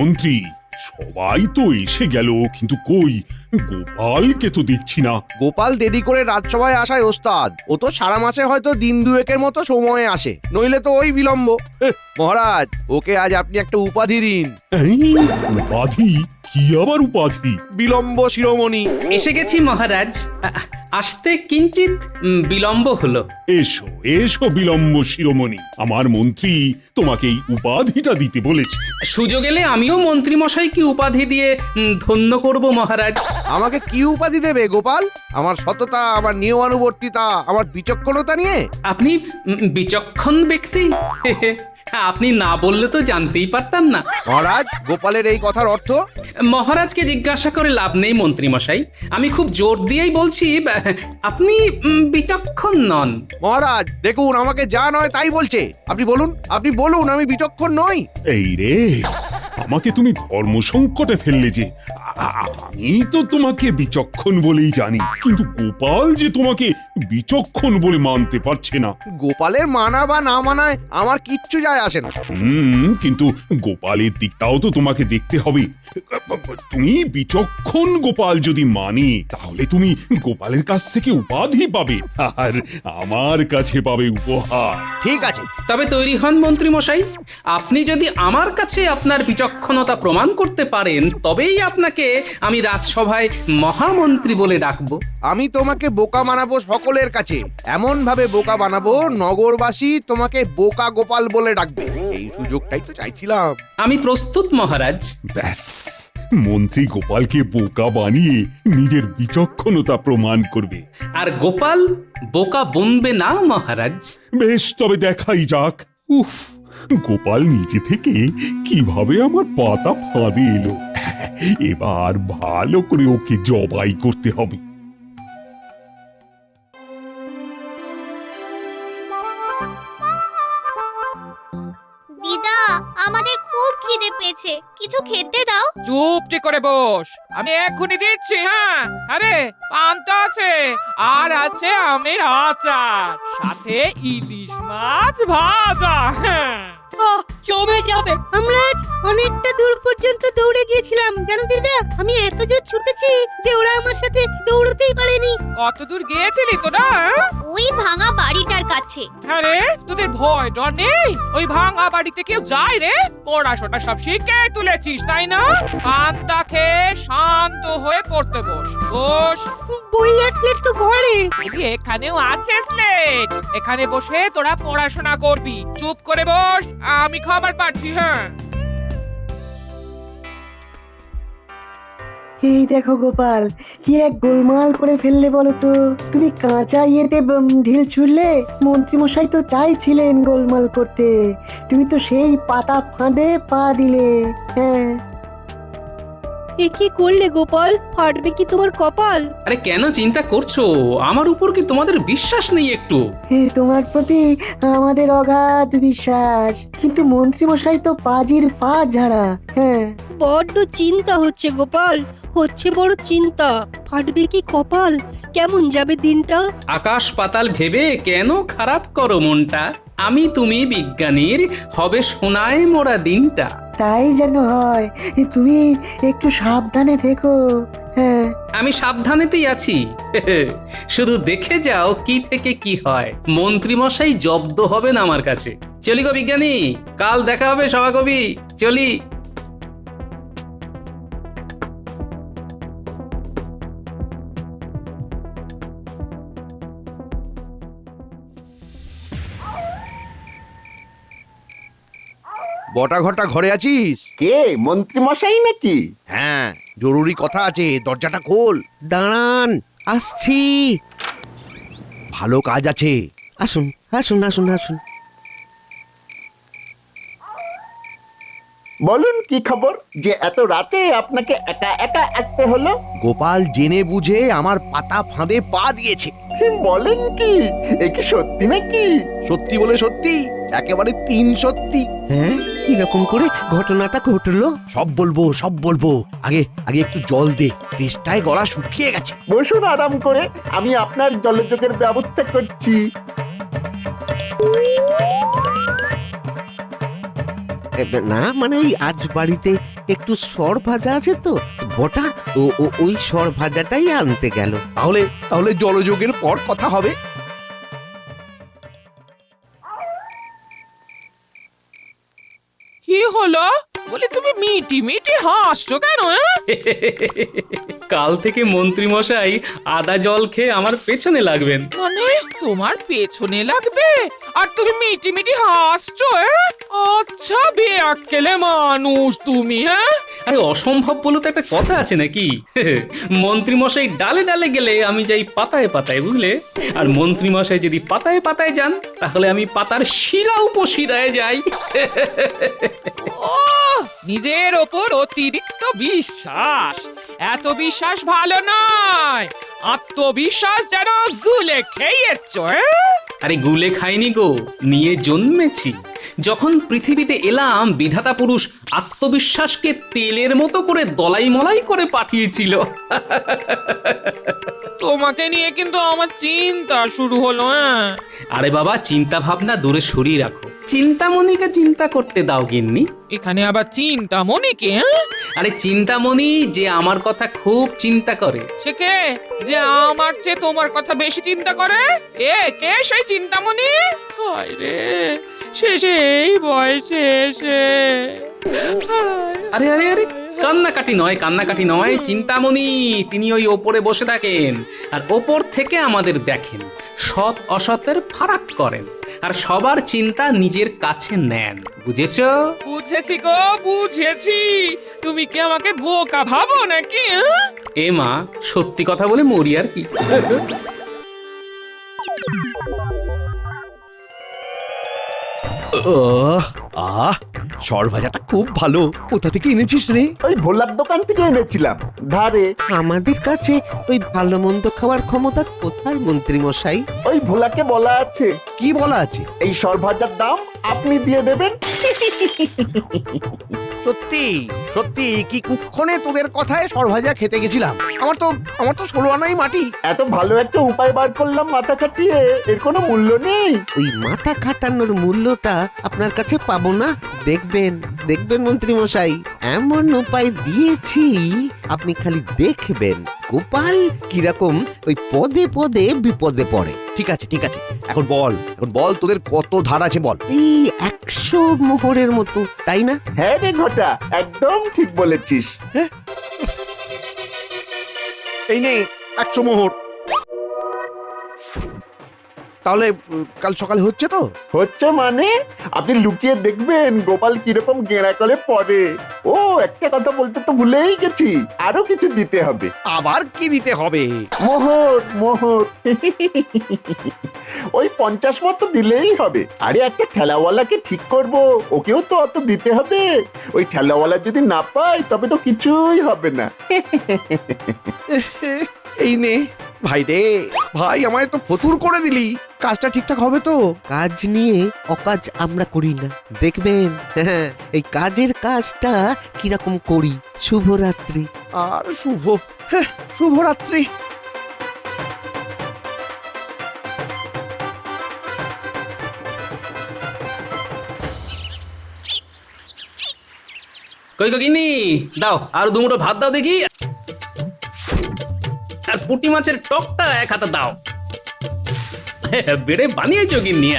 মন্ত্রী, সবাই তো এসে গেল, কিন্তু কই গোপালকে তো দেখছি না। গোপাল দেরি করে রাজসভায় আসায় ওস্তাদ। ও তো সারা মাসে হয়তো দিন দুয়েকের মতো সময়ে আসে, নইলে তো ওই বিলম্ব। মহারাজ, ওকে আজ আপনি একটা উপাধি দিন। এই, উপাধি? কি আবার উপাধি? বিলম্ব শিরোমণি। এসে গেছি মহারাজ। আসতে কিঞ্চিত বিলম্ব হলো। এসো এসো বিলম্ব শিরোমণি, আমার মন্ত্রী তোমাকে এই উপাধিটা দিতে বলেছে। সুযোগ এলে আমিও মন্ত্রী মশাইকে উপাধি দিয়ে ধন্য করব মহারাজ। আমাকে কি উপাধি দেবে গোপাল? আমার সততা, আমার নিয়মানুবর্তিতা, আমার বিচক্ষণতা নিয়ে? আপনি বিচক্ষণ ব্যক্তি। আপনি না বললে তো জানতেই পারতাম না। মহারাজ, গোপালের এই কথার অর্থ? মহারাজকে জিজ্ঞাসা করে লাভ নেই মন্ত্রী মশাই। আমি খুব জোর দিয়েই বলছি, আপনি বিচক্ষণ নন। মহারাজ দেখুন, আমাকে যা নয় তাই বলছে। আপনি বলুন আমি বিচক্ষণ নই। এই রে, আমাকে তুমি ধর্ম সংকটে ফেললে যে। আমি তো তোমাকে বিচক্ষণ বলেই জানি, কিন্তু গোপাল যে তোমাকে বিচক্ষণ বলে মানতে পারছে না। গোপালের মানা বা না মানায় আমার কিচ্ছু যায় আসে না। কিন্তু গোপালের দিকটাও তো তোমাকে দেখতে হবে। তুমি বিচক্ষণ গোপাল যদি মানে, তাহলে তুমি গোপালের কাছ থেকে উপাধি পাবে, আর আমার কাছে পাবে উপহার। ঠিক আছে, তবে তৈরি হন মন্ত্রী মশাই। আপনি যদি আমার কাছে আপনার বিচক্ষণতা প্রমাণ করতে পারেন, তবেই আপনাকে আমি রাজসভায় মহামন্ত্রী বলে ডাকবো। আমি তোমাকে বোকা বানাবো সকলের কাছে, এমন ভাবে বোকা বানাবো নগরবাসী তোমাকে বোকা গোপাল বলে ডাকবে। এই সুযোগটাই তো চাইছিলাম। আমি প্রস্তুত মহারাজ। ব্যাস, মন্ত্রী গোপালকে বোকা বানিয়ে নিজের বিচক্ষণতা প্রমাণ করবে। আর গোপাল বোকা বনবে না মহারাজ। বেশ, তবে দেখাই যাক। উফ, গোপাল নিচে থেকে কিভাবে আমার পাতা ফাঁদে এলো। এবার ভালো করে ওকে জবাই করতে হবে। দিদা, আমাদের খুব খিদে পেয়েছে, কিছু খেতে দাও। চুপটি করে বস, আমি এক্ষুনি দিচ্ছি। হ্যাঁ, আরে পান্তা আছে, আর আছে আমের আচার, সাথে ইলিশ মাছ ভাজা। হ্যাঁ, জমে যাবে। আমরা আজ অনেকটা দূর পর্যন্ত দৌড়ে গিয়েছিলাম জানো দিদা। আমি এত জোর ছুটেছি যে ওরা আমার সাথে দৌড়তেই পারেনি। কত দূর গিয়েছিলি তোরা? ওই ভাঙা বাড়িটার কাছে। হ্যাঁ রে, তোদের ভয় ডর নেই? ওই ভাঙা বাড়িতে কেউ যায় রে? পড়াশোনা সব শিখে তুলেছিস তাই না? পান্তা খেয়ে শান্ত হয়ে পড়তে বস। বস। বই আর স্লেট তো ঘরে। এখানেও আছে স্লেট, এখানে বসে তোরা পড়াশোনা করবি। চুপ করে বস, আমি খাবার পাচ্ছি। হ্যাঁ, এই দেখো গোপাল, কি এক গোলমাল করে ফেললে বলো তো। তুমি কাঁচা ইয়েতে ঢিল ছুড়লে, মন্ত্রীমশাই তো চাইছিলেন গোলমাল করতে, তুমি তো সেই পাতা ফাঁদে পা দিলে। হ্যাঁ, এ কি করলে গোপাল? ফাটবে কি তোমার কপাল? আরে কেন চিন্তা করছো? আমার উপর কি তোমাদের বিশ্বাস নেই একটু? তোমার প্রতি আমাদের অগাধ বিশ্বাস, কিন্তু মন্ত্রীমশাই তো পাজির পা ঝাড়া। হ্যাঁ, বড্ড চিন্তা হচ্ছে গোপাল, হচ্ছে বড় চিন্তা। ফাটবে কি কপাল? কেমন যাবে দিনটা? আকাশ পাতাল ভেবে কেন খারাপ করো মনটা? আমি তুমি বিজ্ঞানীর হবে সোনায় মোড়া দিনটা। তাই যেন হয়, তুমি একটু সাবধানে থেকো। হ্যাঁ, আমি সাবধানেতেই আছি। শুধু দেখে যাও কি থেকে কি হয়। মন্ত্রীমশাই জব্দ হবেন আমার কাছে। চলি গো বিজ্ঞানী, কাল দেখা হবে সভাকবি। চলি। বটা ঘটা ঘরে আছিস? কে, মন্ত্রী মশাই নাকি? হ্যাঁ, জরুরি কথা আছে, দরজাটা খোল। দাঁড়ান, আসছি। ভালো কাজ আছে। আসুন আসুন আসুন আসুন। বলুন কি খবর যে এত রাতে আপনাকে একা একা আসতে হলো? গোপাল জেনে বুঝে আমার পাতা ফাঁদে পা দিয়েছে। বলেন কি, এ কি সত্যি নাকি? সত্যি বলে সত্যি, একেবারে 3 সত্যি। হ্যাঁ, কিরকম করে ঘটনাটা ঘটলো? সব বলবো। আগে একটু জল দে, তেষ্টায় গলা শুকিয়ে গেছে। বসুন আরাম করে, আমি আপনার জলযোগের ব্যবস্থা করছি। না মানে ওই আজ বাড়িতে একটু সর ভাজা আছে তো বটা, ওই সর ভাজাটাই আনতে গেল। তাহলে তাহলে জলযোগের পর কথা হবে। কি হলো? বলি তুমি মিটি মিটি হাসছো কেন? কাল থেকে মন্ত্রী মশাই আদা জল খেয়ে আমার পেছনে লাগবেন। মানে তোমার পেছনে লাগবে আর তুমি মিটি মিটি হাসছো? আচ্ছা বেয়াক্কেলে মানুষ তুমি। আরে অসম্ভব বলে তো একটা কথা আছে নাকি? মন্ত্রী মশাই ডালে ডালে গেলে আমি যাই পাতায় পাতায়, বুঝলে? আর মন্ত্রী মশাই যদি পাতায় পাতায় যান তাহলে আমি পাতার শিরা উপশিরায় যাই। ও নিজের ওপর অতিরিক্ত বিশ্বাস, এত বিশ্বাস ভালো নয়। আত্মবিশ্বাস যেন গুলে খেয়েছ। আরে গুলে খাইনি গো, নিয়ে জন্মেছি। যখন পৃথিবীতে এলাম বিধাতা পুরুষ আত্মবিশ্বাসকে তেলের মতো করে দলাই মলাই করে পাঠিয়েছিল। তোমাকে নিয়ে কিন্তু আমার চিন্তা শুরু হলো। আরে বাবা, চিন্তা ভাবনা দূরে সরিয়ে রাখো, চিন্তামণিকে চিন্তা করতে দাও গিন্নি। এখানে আবার চিন্তা মনিকে? আরে চিন্তামণি যে আমার কথা খুব চিন্তা করে। সে কে যে আমার চেয়ে তোমার কথা বেশি চিন্তা করে? কে সেই চিন্তামণি? হায় রে, সেই বয়সে এসে। আরে আরে আরে, কান্নাকাটি নয়, কান্নাকাটি নয়। চিন্তামণি তিনি ওই ওপরে বসে থাকেন আর ওপর থেকে আমাদের দেখেন, সৎ অসতের ফারাক করেন আর সবার চিন্তা নিজের কাছে নেন। বুঝেছো? বুঝেছি গো, বুঝেছি। তুমি কি আমাকে বোকা ভাবো নাকি? এ মা, সত্যি কথা বলে মরি আর কি। সর ভাজাটা খুব ভালো। কোথা থেকে এনেছিস রে? ওই ভোলার দোকান থেকে এনেছিলাম ধারে। আমাদের কাছে ওই ভালো মন্দ খাওয়ার ক্ষমতা কোথায় মন্ত্রী মশাই? ওই ভোলাকে বলা আছে, কি বলা আছে? এই সর ভাজার দাম আপনি দিয়ে দেবেন। সত্যি সত্যি কি কুক্ষণে তোদের কথায় সর ভাজা খেতে গেছিলাম। আমার তো 16 আনাই মাটি। এত ভালো একটা উপায় বার করলাম মাথা খাটিয়ে, এর কোনো মূল্য নেই। ওই মাথা খাটানোর মূল্যটা আপনার কাছে পাবো না। দেখবেন দেখবেন মন্ত্রী মশাই, এমন উপায় দিয়েছি আপনি খালি দেখবেন গোপাল কিরকম ওই পদে পদে বিপদে পড়ে। ঠিক আছে ঠিক আছে, এখন বল তোদের কত ধার আছে বল। এই 100 মোহরের মতো, তাই না? হ্যাঁ রে ঘটা, একদম ঠিক বলেছিস। এই নে 100 মোহর। তাহলে কাল সকালে হচ্ছে তো? হচ্ছে মানে আপনি লুকিয়ে দেখবেন গোপাল কিরকম গেঁড়া করে পড়ে। ও একটা কথা বলতে তো ভুলেই গেছি, আরো কিছু দিতে হবে। আবার কি দিতে হবে? মোহর মোহর। ওই 50 মতো দিলেই হবে। আরে একটা ঠেলাওয়ালাকে ঠিক করব, ওকেও তো অত দিতে হবে। ওই ঠেলাওয়ালা যদি না পায় তবে তো কিছুই হবে না। এই নে ভাই রে, ভাই আমায় তো ফতুর করে দিলি। কাজটা ঠিকঠাক হবে তো? কাজ নিয়ে অকাজ আমরা করি না, দেখবেন। হ্যাঁ, এই কাজের কাজটা কিরকম করি। শুভরাত্রি। আর শুভরাত্রি। কই গো গিন্নি, দাও আর দুমুঠো ভাত দাও দেখি, আর পুঁটি মাছের টকটা 1 হাতা দাও। বেড়ে বানিয়েছো গিন্নি?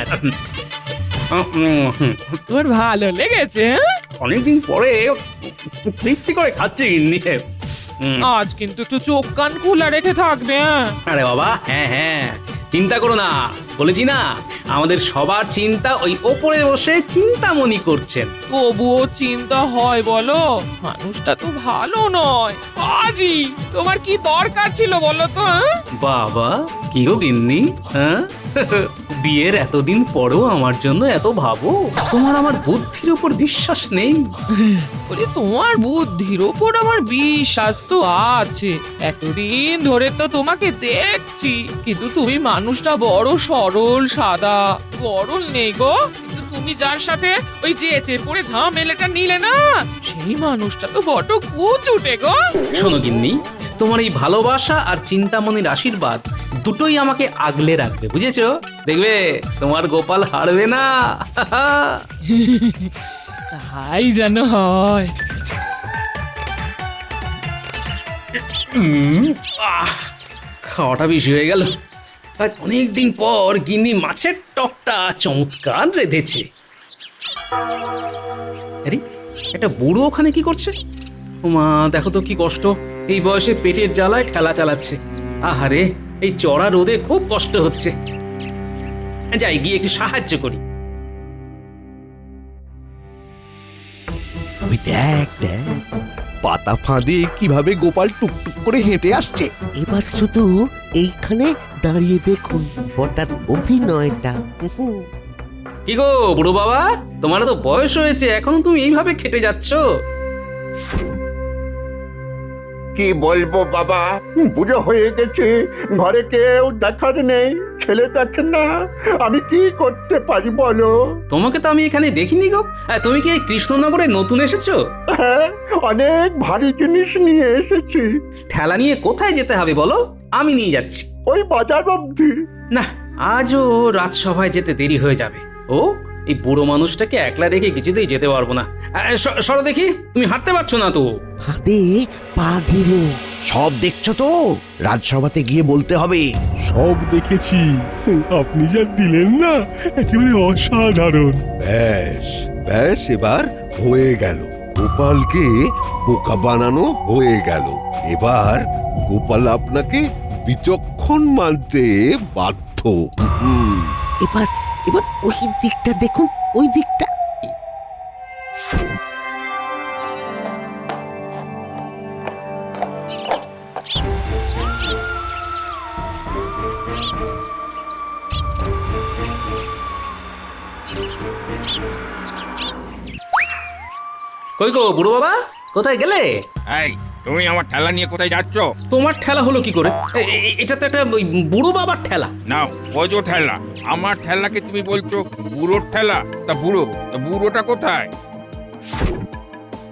তোর ভালো লেগেছে? অনেকদিন পরে তৃপ্তি করে খাচ্ছি গিন্নি। আজ কিন্তু একটু চোখ কান খোলা রেখে থাকবে। আরে বাবা, হ্যাঁ হ্যাঁ, চিন্তা করো না, বলেছি না আমাদের সবার চিন্তা ওই ওপরে বসে চিন্তামণি করছেন। তবুও চিন্তা হয় বলো? মানুষটা তো ভালো নয়। আজই তোমার কি দরকার ছিল বলো তো? বাবা, কি গো গিন্নি, হ্যাঁ? বিয়ের এতদিন পরেও আমার জন্য এত ভাবো? তোমার আমার বুদ্ধির উপর বিশ্বাস নেই? বলি তোমার বুদ্ধির ওপর আমার বিশ্বাস তো আছে। এতদিন ধরে তো তোমাকে দেখছি, কিন্তু তুমি মানুষটা বড় সরল সাদা। গরল নেই গো, কিন্তু তুমি যার সাথে ওই যে পড়ে ঝামেলাটা নিলে না, সেই মানুষটা তো বড় কুচুটে গো। শোনো গিন্নি, তোমার এই ভালোবাসা আর চিন্তামণির আশীর্বাদ দুটোই আমাকে আগলে রাখবে, বুঝেছো? দেখবে তোমার গোপাল হারবে না। তাই যেন হয়। খাওয়াটা বেশি হয়ে গেল। আজ অনেক দিন পর গিন্নি মাছের টকটা চমৎকার রেঁধেছে। আরে একটা বুড়ো ওখানে কি করছে? ওমা, দেখো তো কি কষ্ট, এই বয়সে পেটের জ্বালায় ঠেলা চালাচ্ছে। আহারে, এই চড়া রোদে খুব কষ্ট হচ্ছে। যাই গিয়ে একটু সাহায্য করি। ওই দেখ দেখ, পাতা ফাঁদে কিভাবে গোপাল টুকটুক করে হেঁটে আসছে। এবার শুধু এইখানে দাঁড়িয়ে দেখুন বটার অভিনয়টা। কি গো বুড়ো বাবা, তোমার তো বয়স হয়েছে, এখনো তুমি এইভাবে খেটে যাচ্ছ? কি বলবো বাবা, বুড়ো হয়ে গেছে, ঘরে কেউ দেখার নেই, ছেলে দেখে না, আমি কি করতে পারি বলো? তোমাকে তো আমি এখানে দেখিনি গো। তুমি কি এই কৃষ্ণনগরে নতুন এসেছো? হ্যাঁ, অনেক ভারী জিনিস নিয়ে এসেছি। ঠেলা নিয়ে কোথায় যেতে হবে বলো, আমি নিয়ে যাচ্ছি। ওই বাজার অবধি। না, আজও রাজসভায় যেতে দেরি হয়ে যাবে। ও, এই বুড়ো মানুষটাকে একলা রেখে কিছুতেই যেতে পারবো না। সরো দেখি, তুমি হাঁটতে পারছো না তো। হাতে পা দিল। সব দেখছো তো, রাজসভাতে গিয়ে বলতে হবে। সব দেখেছি, আপনি যা দিলেন না একেবারে অসাধারণ। ব্যাস ব্যাস, এবার হয়ে গেল, গোপালকে বোকা বানানো হয়ে গেল। এবার গোপাল আপনাকে বিচক্ষণ মানতে বাধ্য। এবার এবার ওই দিকটা দেখুন, ওই দিকটা। কই গো বুড়ো বাবা, কোথায় গেলে? এই, তুমি আমার ঠেলা নিয়ে কোথায় যাচ্ছ? তোমার ঠেলা হলো কি করে? এটা তো একটা ওই বুড়ো বাবার ঠেলা। নাও, বোঝো ঠেলা। আমার ঠেলাকে তুমি বলছো বুড়োর ঠেলা? তা বুড়োটা কোথায়?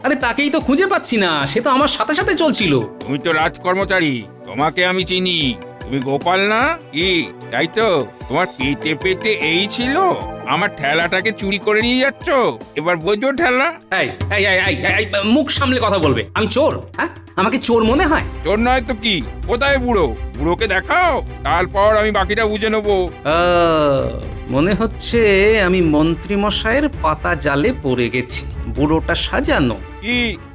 আরে তাকেই তো খুঁজে পাচ্ছি না, সে তো আমার সাথে সাথে চলছিল। তুমি তো রাজকর্মচারী, তোমাকে আমি চিনি। তুমি গোপাল না কি? তাই তো, তোমার পেটে পেটে এই ছিল, আমার ঠেলাটাকে চুরি করে নিয়ে যাচ্ছ। এবার বোঝো ঠেলা। এই এই এই এই, এই, মুখ সামলে কথা বলবে। আমি চোর? হ্যাঁ, আমাকে চোর মনে হয়? চোর নয় তো কি? কোথায় বুড়ো? বুড়োকে দেখাও, তারপর আমি বাকিটা বুঝে নেবো। মনে হচ্ছে আমি মন্ত্রী মশাইয়ের পাতা জালে পড়ে গেছি। বুড়োটা সাজানো।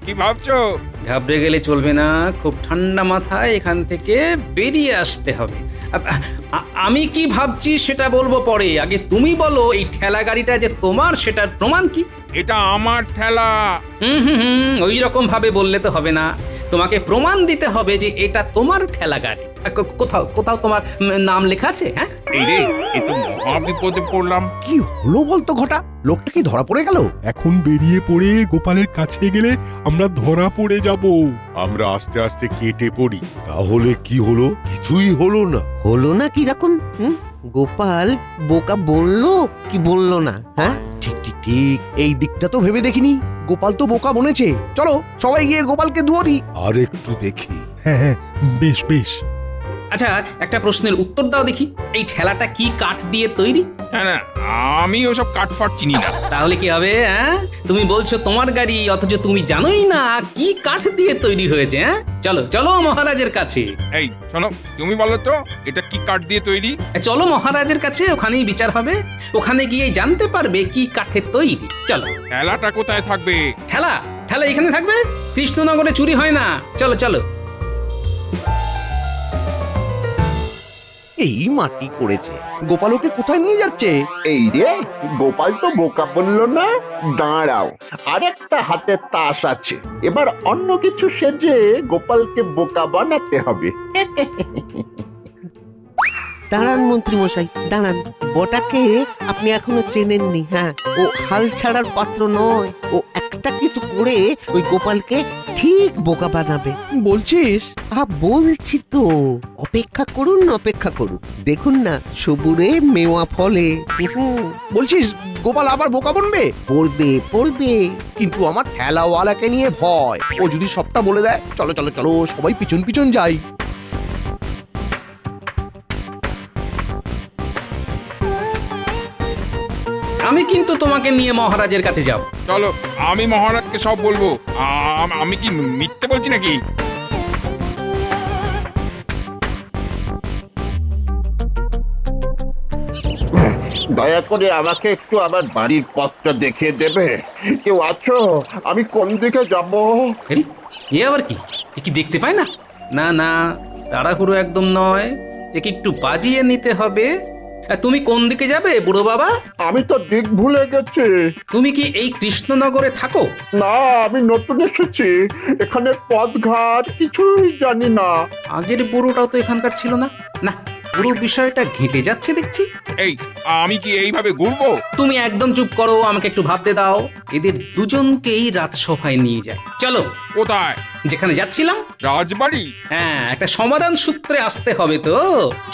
কি ভাবছো? ঘাবড়ে গেলে চলবে না, খুব ঠান্ডা মাথায় এখান থেকে বেরিয়ে আসতে হবে। আমি কি ভাবছি সেটা বলবো পরে, আগে তুমি বলো এই ঠেলা গাড়িটা যে তোমার সেটার প্রমাণ কি? এটা আমার ঠেলা। ওই রকম ভাবে বললে তো হবে না, তোমাকে প্রমাণ দিতে হবে যে এটা তোমার ঠেলা গাড়ি। কোথাও কোথাও তোমার নাম লেখা আছে? হ্যাঁ, এই রে, এ তো মহা বিপদে পড়লাম। কি হলো বলতো ঘটা? লোকটা কি ধরা পড়ে গেল? এখন বেরিয়ে পড়ে গোপালের কাছে গেলে আমরা ধরা পড়ে যাব। আমরা আস্তে আস্তে কেটে পড়ি। তাহলে কি হলো? কিছুই হলো না। হলো না কিরকম? গোপাল বোকা বললো কি বললো না? হ্যাঁ, ঠিক ঠিক ঠিক, এই দিকটা তো ভেবে দেখিনি। গোপাল তো বোকা বনেছে। চলো সবাই গিয়ে গোপালকে দুয়ো দিই। আর একটু দেখি। হ্যাঁ হ্যাঁ, বেশ বেশ। আচ্ছা, একটা প্রশ্নের উত্তর দাও দেখি, এই ঠেলাটা কি কাঠ দিয়ে তৈরি? হ্যাঁ না, আমি ওসব কাঠফাট চিনি না। তাহলে কি হবে? হ্যাঁ, তুমি বলছো তোমার গাড়ি, অথচ তুমি জানোই না কি কাঠ দিয়ে তৈরি হয়েছে। হ্যাঁ, চলো চলো মহারাজের কাছে। এই শোনো, তুমি বলো তো এটা কি কাঠ দিয়ে তৈরি? চলো মহারাজের কাছে, ওখানেই বিচার হবে। ওখানে গিয়ে জানতে পারবে কি কাঠের তৈরি। চলো। ঠেলাটা কোথায় থাকবে? ঠেলা ঠেলা এখানে থাকবে, কৃষ্ণনগরে চুরি হয় না। চলো চলো। এই মাটি করেছে, গোপাল ওকে কোথায় নিয়ে যাচ্ছে? এই রে, গোপাল তো বোকা বললো না। দাঁড়াও, আরেকটা হাতে তাস আছে, এবার অন্য কিছু সেজে গোপালকে বোকা বানাতে হবে। দাঁড়ান মন্ত্রী মশাই, দাঁড়ান। বটাকে আপনি এখনো চেনেননি। হ্যাঁ, ও হাল ছাড়ার পাত্র নয়। ও একটা কিছু করে ওই গোপালকে ঠিক বোকা বানাবে। বলছিস? বলছি তো, অপেক্ষা করুন অপেক্ষা করুন, দেখুন না সবুরে মেওয়া ফলে। বলছিস গোপাল আবার বোকা বনবে? পড়বে পড়বে। কিন্তু আমার ঠেলাওয়ালাকে নিয়ে ভয়, ও যদি সবটা বলে দেয়। চলো চলো চলো, সবাই পিছন পিছন যাই। আমি কিন্তু তোমাকে নিয়ে মহারাজের কাছে যাব। চলো, আমি মহারাজকে সব বলবো। আমি কি মিথ্যে বলছি নাকি? দয়া করে আমাকে একটু আমার বাড়ির পথটা দেখিয়ে দেবে? কেউ আছো? আমি কোন দিকে যাব? আরে, এ আবার কি? এ কি দেখতে পায় না? না না, তাড়াহুড়ো একদম নয়, একে একটু বাজিয়ে নিতে হবে। তুমি কোন দিকে যাবে বুড়ো বাবা? আমি তো দিক ভুলে গেছি। তুমি কি এই কৃষ্ণনগরে থাকো? না, আমি নতুন এসেছি, এখানে পথঘাট কিছুই জানি না। আগের বুড়োটাও তো এখানকার ছিল না। না, পুরো বিষয়টা ঘেঁটে যাচ্ছে দেখছি। এই আমি কি এইভাবে ঘুরবো? তুমি একদম চুপ করো, আমাকে একটু ভাবতে দাও। এদের দুজনকেই রাজসভায় নিয়ে যায়। চলো। কোথায়? যেখানে যাচ্ছিলাম। রাজবাড়ি? হ্যাঁ, একটা সমাধান সূত্রে আসতে হবে তো।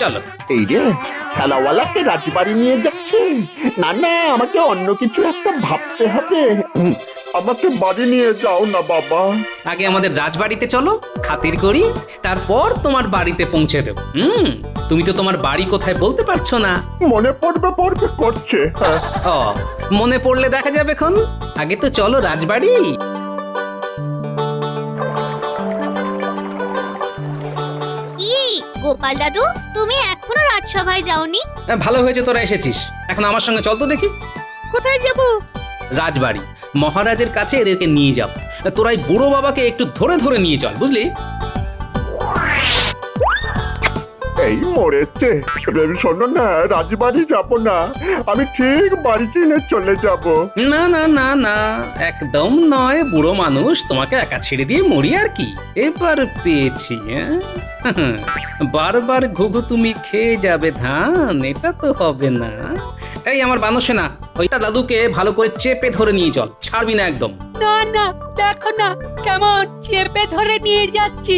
চলো। এই রে, খেলাওয়ালাকে রাজবাড়ি নিয়ে যাচ্ছে? না না, আমাকে অন্য কিছু একটা ভাবতে হবে। আমাকে বাড়ি নিয়ে যাও না বাবা। আগে আমাদের রাজবাড়িতে চলো, খাতির করি, তারপর তোমার বাড়িতে পৌঁছে দেব। তুমি তো তোমার বাড়ি কোথায় বলতে পারছো না। মনে পড়বে করছে। ও, মনে পড়লে দেখা যাবে এখন। আগে তো চলো রাজবাড়ি। কি গোপাল দাদু, তুমি এখনো রাজসভায় যাওনি? ভালো হয়েছে তোরা এসেছিস। এখন আমার সঙ্গে চল তো দেখি। কোথায় যাব? রাজবাড়ি, মহারাজের কাছে এদেরকে নিয়ে যাব। তোরাই বুড়ো বাবাকে একটু ধরে ধরে নিয়ে চল, বুঝলি? এই মরেছে। শোনো না, রাজবাড়ি যাব না, আমি ঠিক বাড়ি ট্রেনে চলে যাব। না না না না, একদম নয়। বুড়ো মানুষ, তোমাকে একা ছেড়ে দিয়ে মরি আর কি। এবার পেয়েছি। বারবার ঘুঘু তুমি খেয়ে যাবে ধান, এটা তো হবে না। এই আমার বানসে না, ওইটা দাদুকে ভালো করে চেপে ধরে নিয়ে চল, ছাড়বি না একদম। না না, দেখো না কেমন চেপে ধরে নিয়ে যাচ্ছি।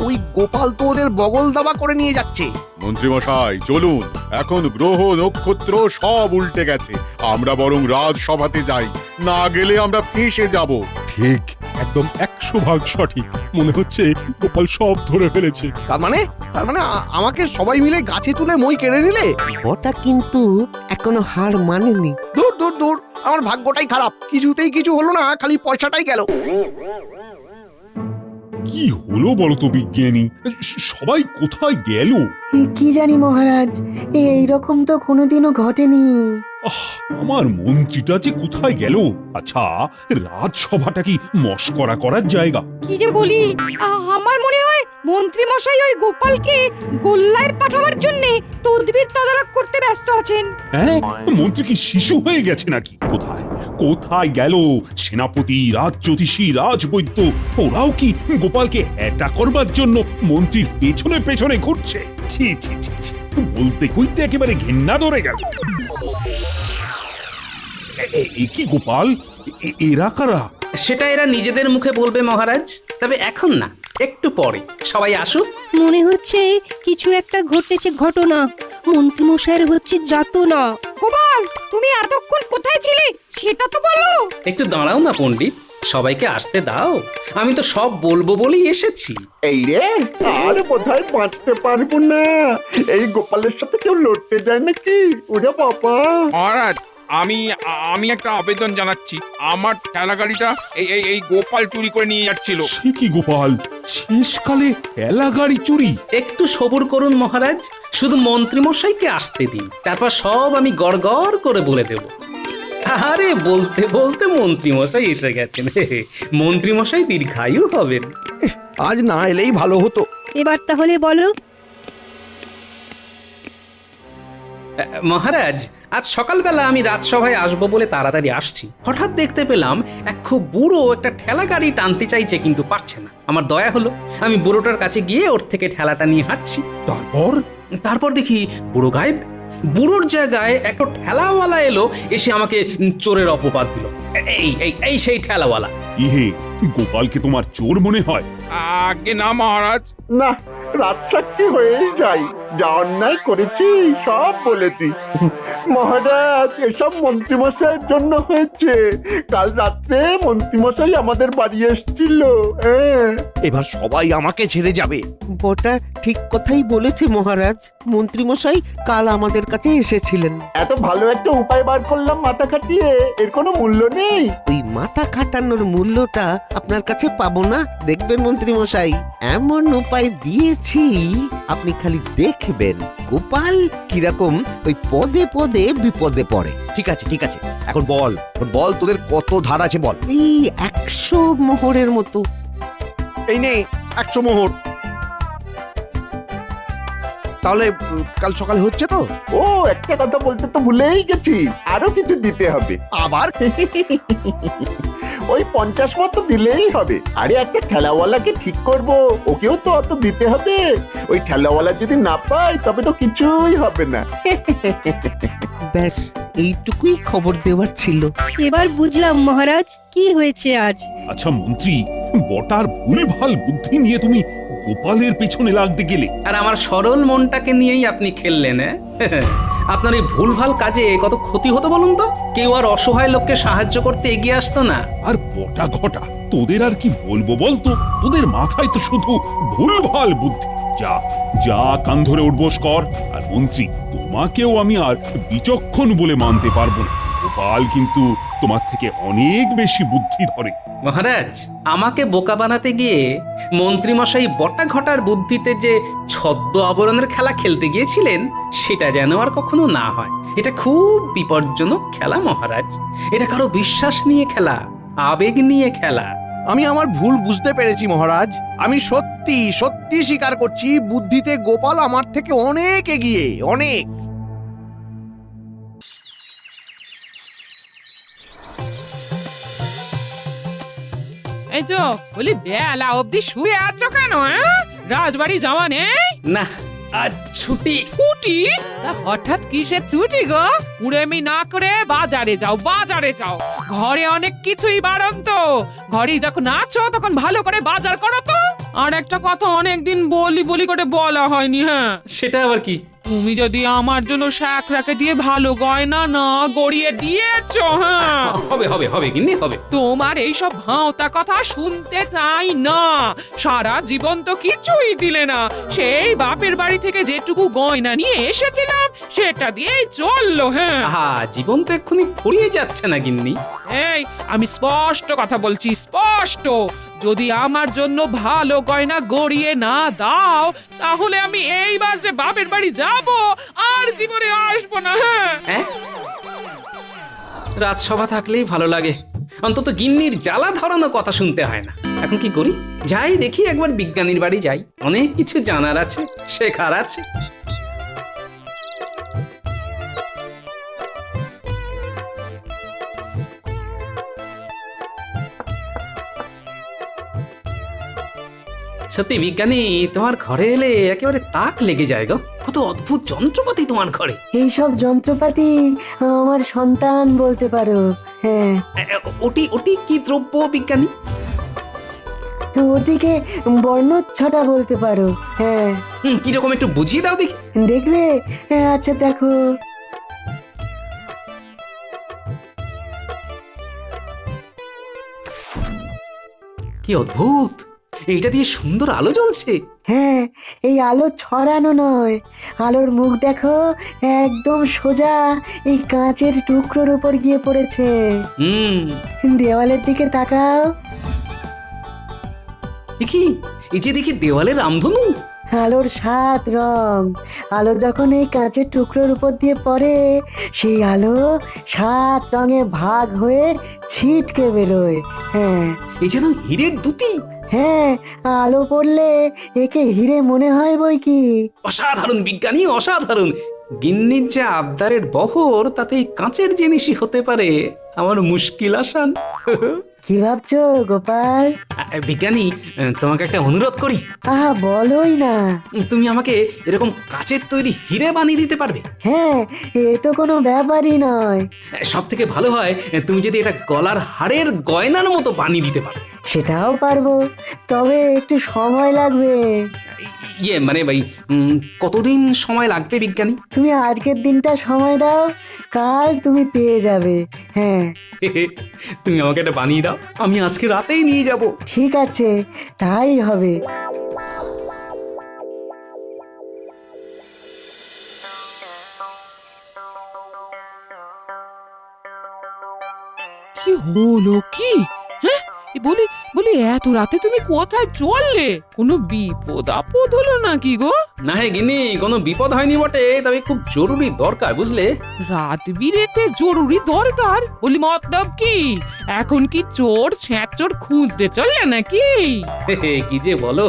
ওই গোপাল তো ওদের বগল দাবা করে নিয়ে যাচ্ছে। মন্ত্রীমশাই চলুন, এখন গ্রহ নক্ষত্র সব উল্টে গেছে, আমরা বরং রাজসভাতে যাই, না গেলে আমরা ফেঁসে যাব। ঠিক, একদম 100% সঠিক। মনে হচ্ছে গোপাল সব ধরে ফেলেছে। তার মানে আমাকে সবাই মিলে গাছে তুলে মই কেড়ে নিলে? ওটা কিন্তু এখনো হার মানেনি। দূর দূর দূর, আমার ভাগ্যটাই খারাপ, কিছুতেই কিছু হলো না, খালি পয়সাটাই গেল। কি হলো বলো তো বিজ্ঞানী, সবাই কোথায় গেল? কি জানি মহারাজ, এইরকম তো কোনোদিনও ঘটেনি। আমার মন্ত্রীটা যে কোথায় গেল? আচ্ছা, রাজসভাটা কি মস্করা করার জায়গা? কি যে বলি, আমার মনে হয় মন্ত্রী মশাই ওই গোপালকে গোল্লায় পাঠাবার জন্য তদবির তদারক করতে ব্যস্ত আছেন। হ্যাঁ, মন্ত্রী কি শিশু হয়ে গেছে নাকি? কোথায় কোথায় গেল সেনাপতি, রাজজ্যোতিষী, রাজবৈদ্য? ওরাও কি গোপালকে হ্যাটা করবার জন্য মন্ত্রীর পেছনে পেছনে ঘুরছে? ছি ছি ছি ছি, বলতে কইতে একেবারে ঘেন্না ধরে গেল। কি গোপাল, এরা কারা? সেটা এরা নিজেদের মুখে বলবে মহারাজ, তবে এখন না, একটু পরে। সবাই আসুক। মনে হচ্ছে কিছু একটা ঘটেছে ঘটনা, মন্ত্রী মশাইয়ের হচ্ছে যাতনা। গোপাল, তুমি এতক্ষণ কোথায় ছিলে সেটা তো বলো। একটু দাঁড়াও না পণ্ডিত, সবাইকে আসতে দাও। আমি তো সব বলবো বলেই এসেছি। এই রে, আর বোধহয় বাঁচতে পারবো না। এই গোপালের সাথে কেউ লড়তে যায় নাকি? ওরে বাবা! মহারাজ, আমি একটা আবেদন জানাচ্ছি। আমার ঠেলা গাড়িটা এই গোপাল চুরি করে নিয়ে যাচ্ছিল। সে কি গোপাল, শেষকালে ঠেলা গাড়ি চুরি? একটু সবুর করুন মহারাজ, শুধু মন্ত্রী মশাইকে আসতে দিন, তারপর সব আমি গড়গড় করে বলে দেব। আরে বলতে বলতে মন্ত্রী মশাই এসে গেছেন। মন্ত্রী মশাই দীর্ঘায়ু হবেন। আজ না এলেই ভালো হতো। এবার তাহলে বলো। মহারাজ, আজ সকালবেলা আমি রাজসভায় আসবো বলে তাড়াতাড়ি আসছি, হঠাৎ দেখতে পেলাম এক খুব বুড়ো একটা ঠেলা গাড়ি টানতে চাইছে, কিন্তু পারছে না। আমার দয়া হলো, আমি বুড়োটার কাছে গিয়ে ওর থেকে ঠেলাটা নিয়ে হাঁটছি। তারপর দেখি বুড়ো গায়েব। বুড়োর জায়গায় একটা ঠেলাওয়ালা এলো, এসে আমাকে চোরের অপবাদ দিল। এই সেই ঠেলাওয়ালা। ইহে, গোপালকে তোমার চোর মনে হয়? আগে না মহারাজ, না, রাত সাক্ষী হয়েই যাই। যা অন্যায় করেছি সব বলেছি। মহারাজ, এসব মন্ত্রীমশাইয়ের জন্য হয়েছে। কাল রাত্রে মন্ত্রীমশাই আমাদের বাড়ি এসেছিল। এবার সবাই আমাকে ছেড়ে যাবে। বটা ঠিক কথাই বলেছে মহারাজ। মন্ত্রীমশাই কাল আমাদের কাছে এসেছিলেন। এত ভালো একটা উপায় বার করলাম মাথা খাটিয়ে, এর কোনো মূল্য নেই। ওই মাথা খাটানোর মূল্যটা আপনার কাছে পাবো না, দেখবেন মন্ত্রীমশাই। এমন উপায় দিয়েছি আপনি খালি দেখবেন গোপাল কিরকম ওই পদে পদে বিপদে পড়ে। ঠিক আছে ঠিক আছে, এখন বল তোদের কত ধার আছে বল। এই 100 মোহরের মতো। এই নে 100 মোহর। তাহলে কাল সকালে হচ্ছে তো? ও, একটা কথা বলতে তো ভুলেই গেছি, আরো কিছু দিতে হবে। আবার? ওই 50 মতো দিলেই হবে। আরে একটা ঠেলাওয়ালাকে ঠিক করব, ওকেও তো অত দিতে হবে। ওই ঠেলাওয়ালা যদি না পায় তবে তো কিছুই হবে না। ব্যাস এইটুকুই খবর দেওয়ার ছিল। এবার বুঝলাম মহারাজ কি হয়েছে আজ। আচ্ছা মন্ত্রী, বটার ভুলভাল বুদ্ধি নিয়ে তুমি গোপালের পেছনে লাগতে গেলে, আর আমার সরল মনটাকে নিয়েই আপনি খেললেন। আপনার এই ভুলভাল কাজে কত ক্ষতি হতো বলুন তো? কেউ আর অসহায় লোককে সাহায্য করতে এগিয়ে আসতো না। আর বটা ঘটা তোদের আর কি বলবো বলতো? তোদের মাথায় তো শুধু ভুলভাল বুদ্ধি। যা যা কান ধরে উঠবোস কর। আর মন্ত্রী, তোমাকেও আমি আর বিচক্ষণ বলে মানতে পারবো না। গোপাল কিন্তু তোমার থেকে অনেক বেশি বুদ্ধি ধরে। মহারাজ, আমাকে বোকা বানাতে গিয়ে মন্ত্রীমশাই বটা ঘটার বুদ্ধিতে যে ছদ্ম আবরণের খেলা খেলতে গিয়েছিলেন, সেটা যেন আর কখনো না হয়। এটা খুব বিপজ্জনক খেলা মহারাজ। এটা কারো বিশ্বাস নিয়ে খেলা, আবেগ নিয়ে খেলা। আমি আমার ভুল বুঝতে পেরেছি মহারাজ। আমি সত্যি সত্যি স্বীকার করছি, বুদ্ধিতে গোপাল আমার থেকে অনেক এগিয়ে, অনেক। এই তো বলি, বেলা অবধি শুয়ে আছো কেন? রাজবাড়ি যাওয়া নেই? না, আজ ছুটি। ছুটি? তা হঠাৎ কিসের ছুটি গো? উড়েমি না করে বাজারে যাও, বাজারে যাও। ঘরে অনেক কিছুই বারণ তো। ঘরে যখন আছো তখন ভালো করে বাজার করো তো। আর একটা কথা অনেকদিন বলি করে বলা হয়নি। হ্যাঁ, সেটা আবার কি? তুমি যদি আমার জন্য শাক রাখে দিয়ে ভালো গয়না না গড়িয়ে দিয়েছো। হ্যাঁ, হবে হবে হবে গিন্নি, হবে। তোমার এইসব ভাঁওতা কথা শুনতে চাই না। সারা জীবন তো কিছুই দিলে না। সেই বাপের বাড়ি থেকে যেটুকু গয়না নিয়ে এসেছিলাম সেটা দিয়েই চললো। হ্যাঁ, জীবন তো এক্ষুনি ফুরিয়ে যাচ্ছে না গিন্নি। এই আমি স্পষ্ট কথা বলছি, স্পষ্ট। যদি আমার জন্য ভালো গয়না গড়িয়ে না দাও, তাহলে আমি এইবার যে বাপের বাড়ি যাব আর জীবনে আসবো না। হ্যাঁ, রাজসভা থাকলেই ভালো লাগে। অন্তত গিন্নির জ্বালা ধরানো কথা শুনতে হয় না। এখন কি করি? যাই দেখি, একবার বিজ্ঞানীর বাড়ি যাই। অনেক কিছু জানার আছে, শেখার আছে। সত্যি বিজ্ঞানী, তোমার ঘরে এলে একেবারে তাক লেগে যায় গো। কত অদ্ভুত যন্ত্রপাতি তোমার ঘরে। এইসব যন্ত্রপাতি আমার সন্তান বলতে পারো। হ্যাঁ, ওটি ওটি কি দ্রব্য বিজ্ঞানী? ওটিকে বর্ণচ্ছটা বলতে পারো। হ্যাঁ, কিরকম একটু বুঝিয়ে দাও দেখি। দেখবে? আচ্ছা দেখো। কি অদ্ভুত! এইটা দিয়ে সুন্দর আলো জ্বলছে। হ্যাঁ, এই আলো ছড়ানো নয়। আলোর মুখ দেখো, একদম সোজা এই কাঁচের টুকরোর উপর গিয়ে পড়েছে। দেওয়ালের দিকে তাকাও। কি এই যে দেখি দেওয়ালে রামধনু। আলোর 7 রং। আলো যখন এই কাঁচের টুকরোর উপর দিয়ে পড়ে, সেই আলো 7 রঙে ভাগ হয়ে ছিটকে বেরোয়। হ্যাঁ, এই যেন হীরের দুটি। হ্যাঁ, আলো পড়লে একে হিরে মনে হয় বই কি। অসাধারণ বিজ্ঞানী, অসাধারণ। গিন্নির যে আবদারের বহর, তাতে এই কাঁচের জিনিসই হতে পারে আমার মুশকিল আসান। কি ভাবছো গোপাল? বিজ্ঞানী, তোমাকে একটা অনুরোধ করি। আহা, বলোই না। তুমি আমাকে এরকম কাচের তৈরি হিরে বানিয়ে দিতে পারবে? হ্যাঁ, এ তো কোনো ব্যাপারই নয়। সব থেকে ভালো হয় তুমি যদি এটা গলার হাড়ের গয়নার মতো বানিয়ে দিতে পারো। সেটাও পারবো, তবে একটু সময় লাগবে। মানে ভাই কতদিন সময় লাগবে বিজ্ঞানী? তুমি আজকের দিনটা সময় দাও, কাল তুমি পেয়ে যাবে। হ্যাঁ তুমি আমাকে এটা বানিয়ে দাও, আমি আজকে রাতেই নিয়ে যাব। ঠিক আছে, তাই হবে। কি হলো কি? হ্যাঁ বলি বলি এত রাতে তুমি কোথায় চললে? কোনো বিপদ আপদ হলো নাকি গো? না হে গিন্নি, কোনো বিপদ হয়নি বটে, তবে খুব জরুরি দরকার বুঝলে। রাত বিরেতে জরুরি দরকার বলি মতলব কি? এখন কি চোর ছ্যাঁচোর খুঁজতে চললে নাকি? কি যে বলো,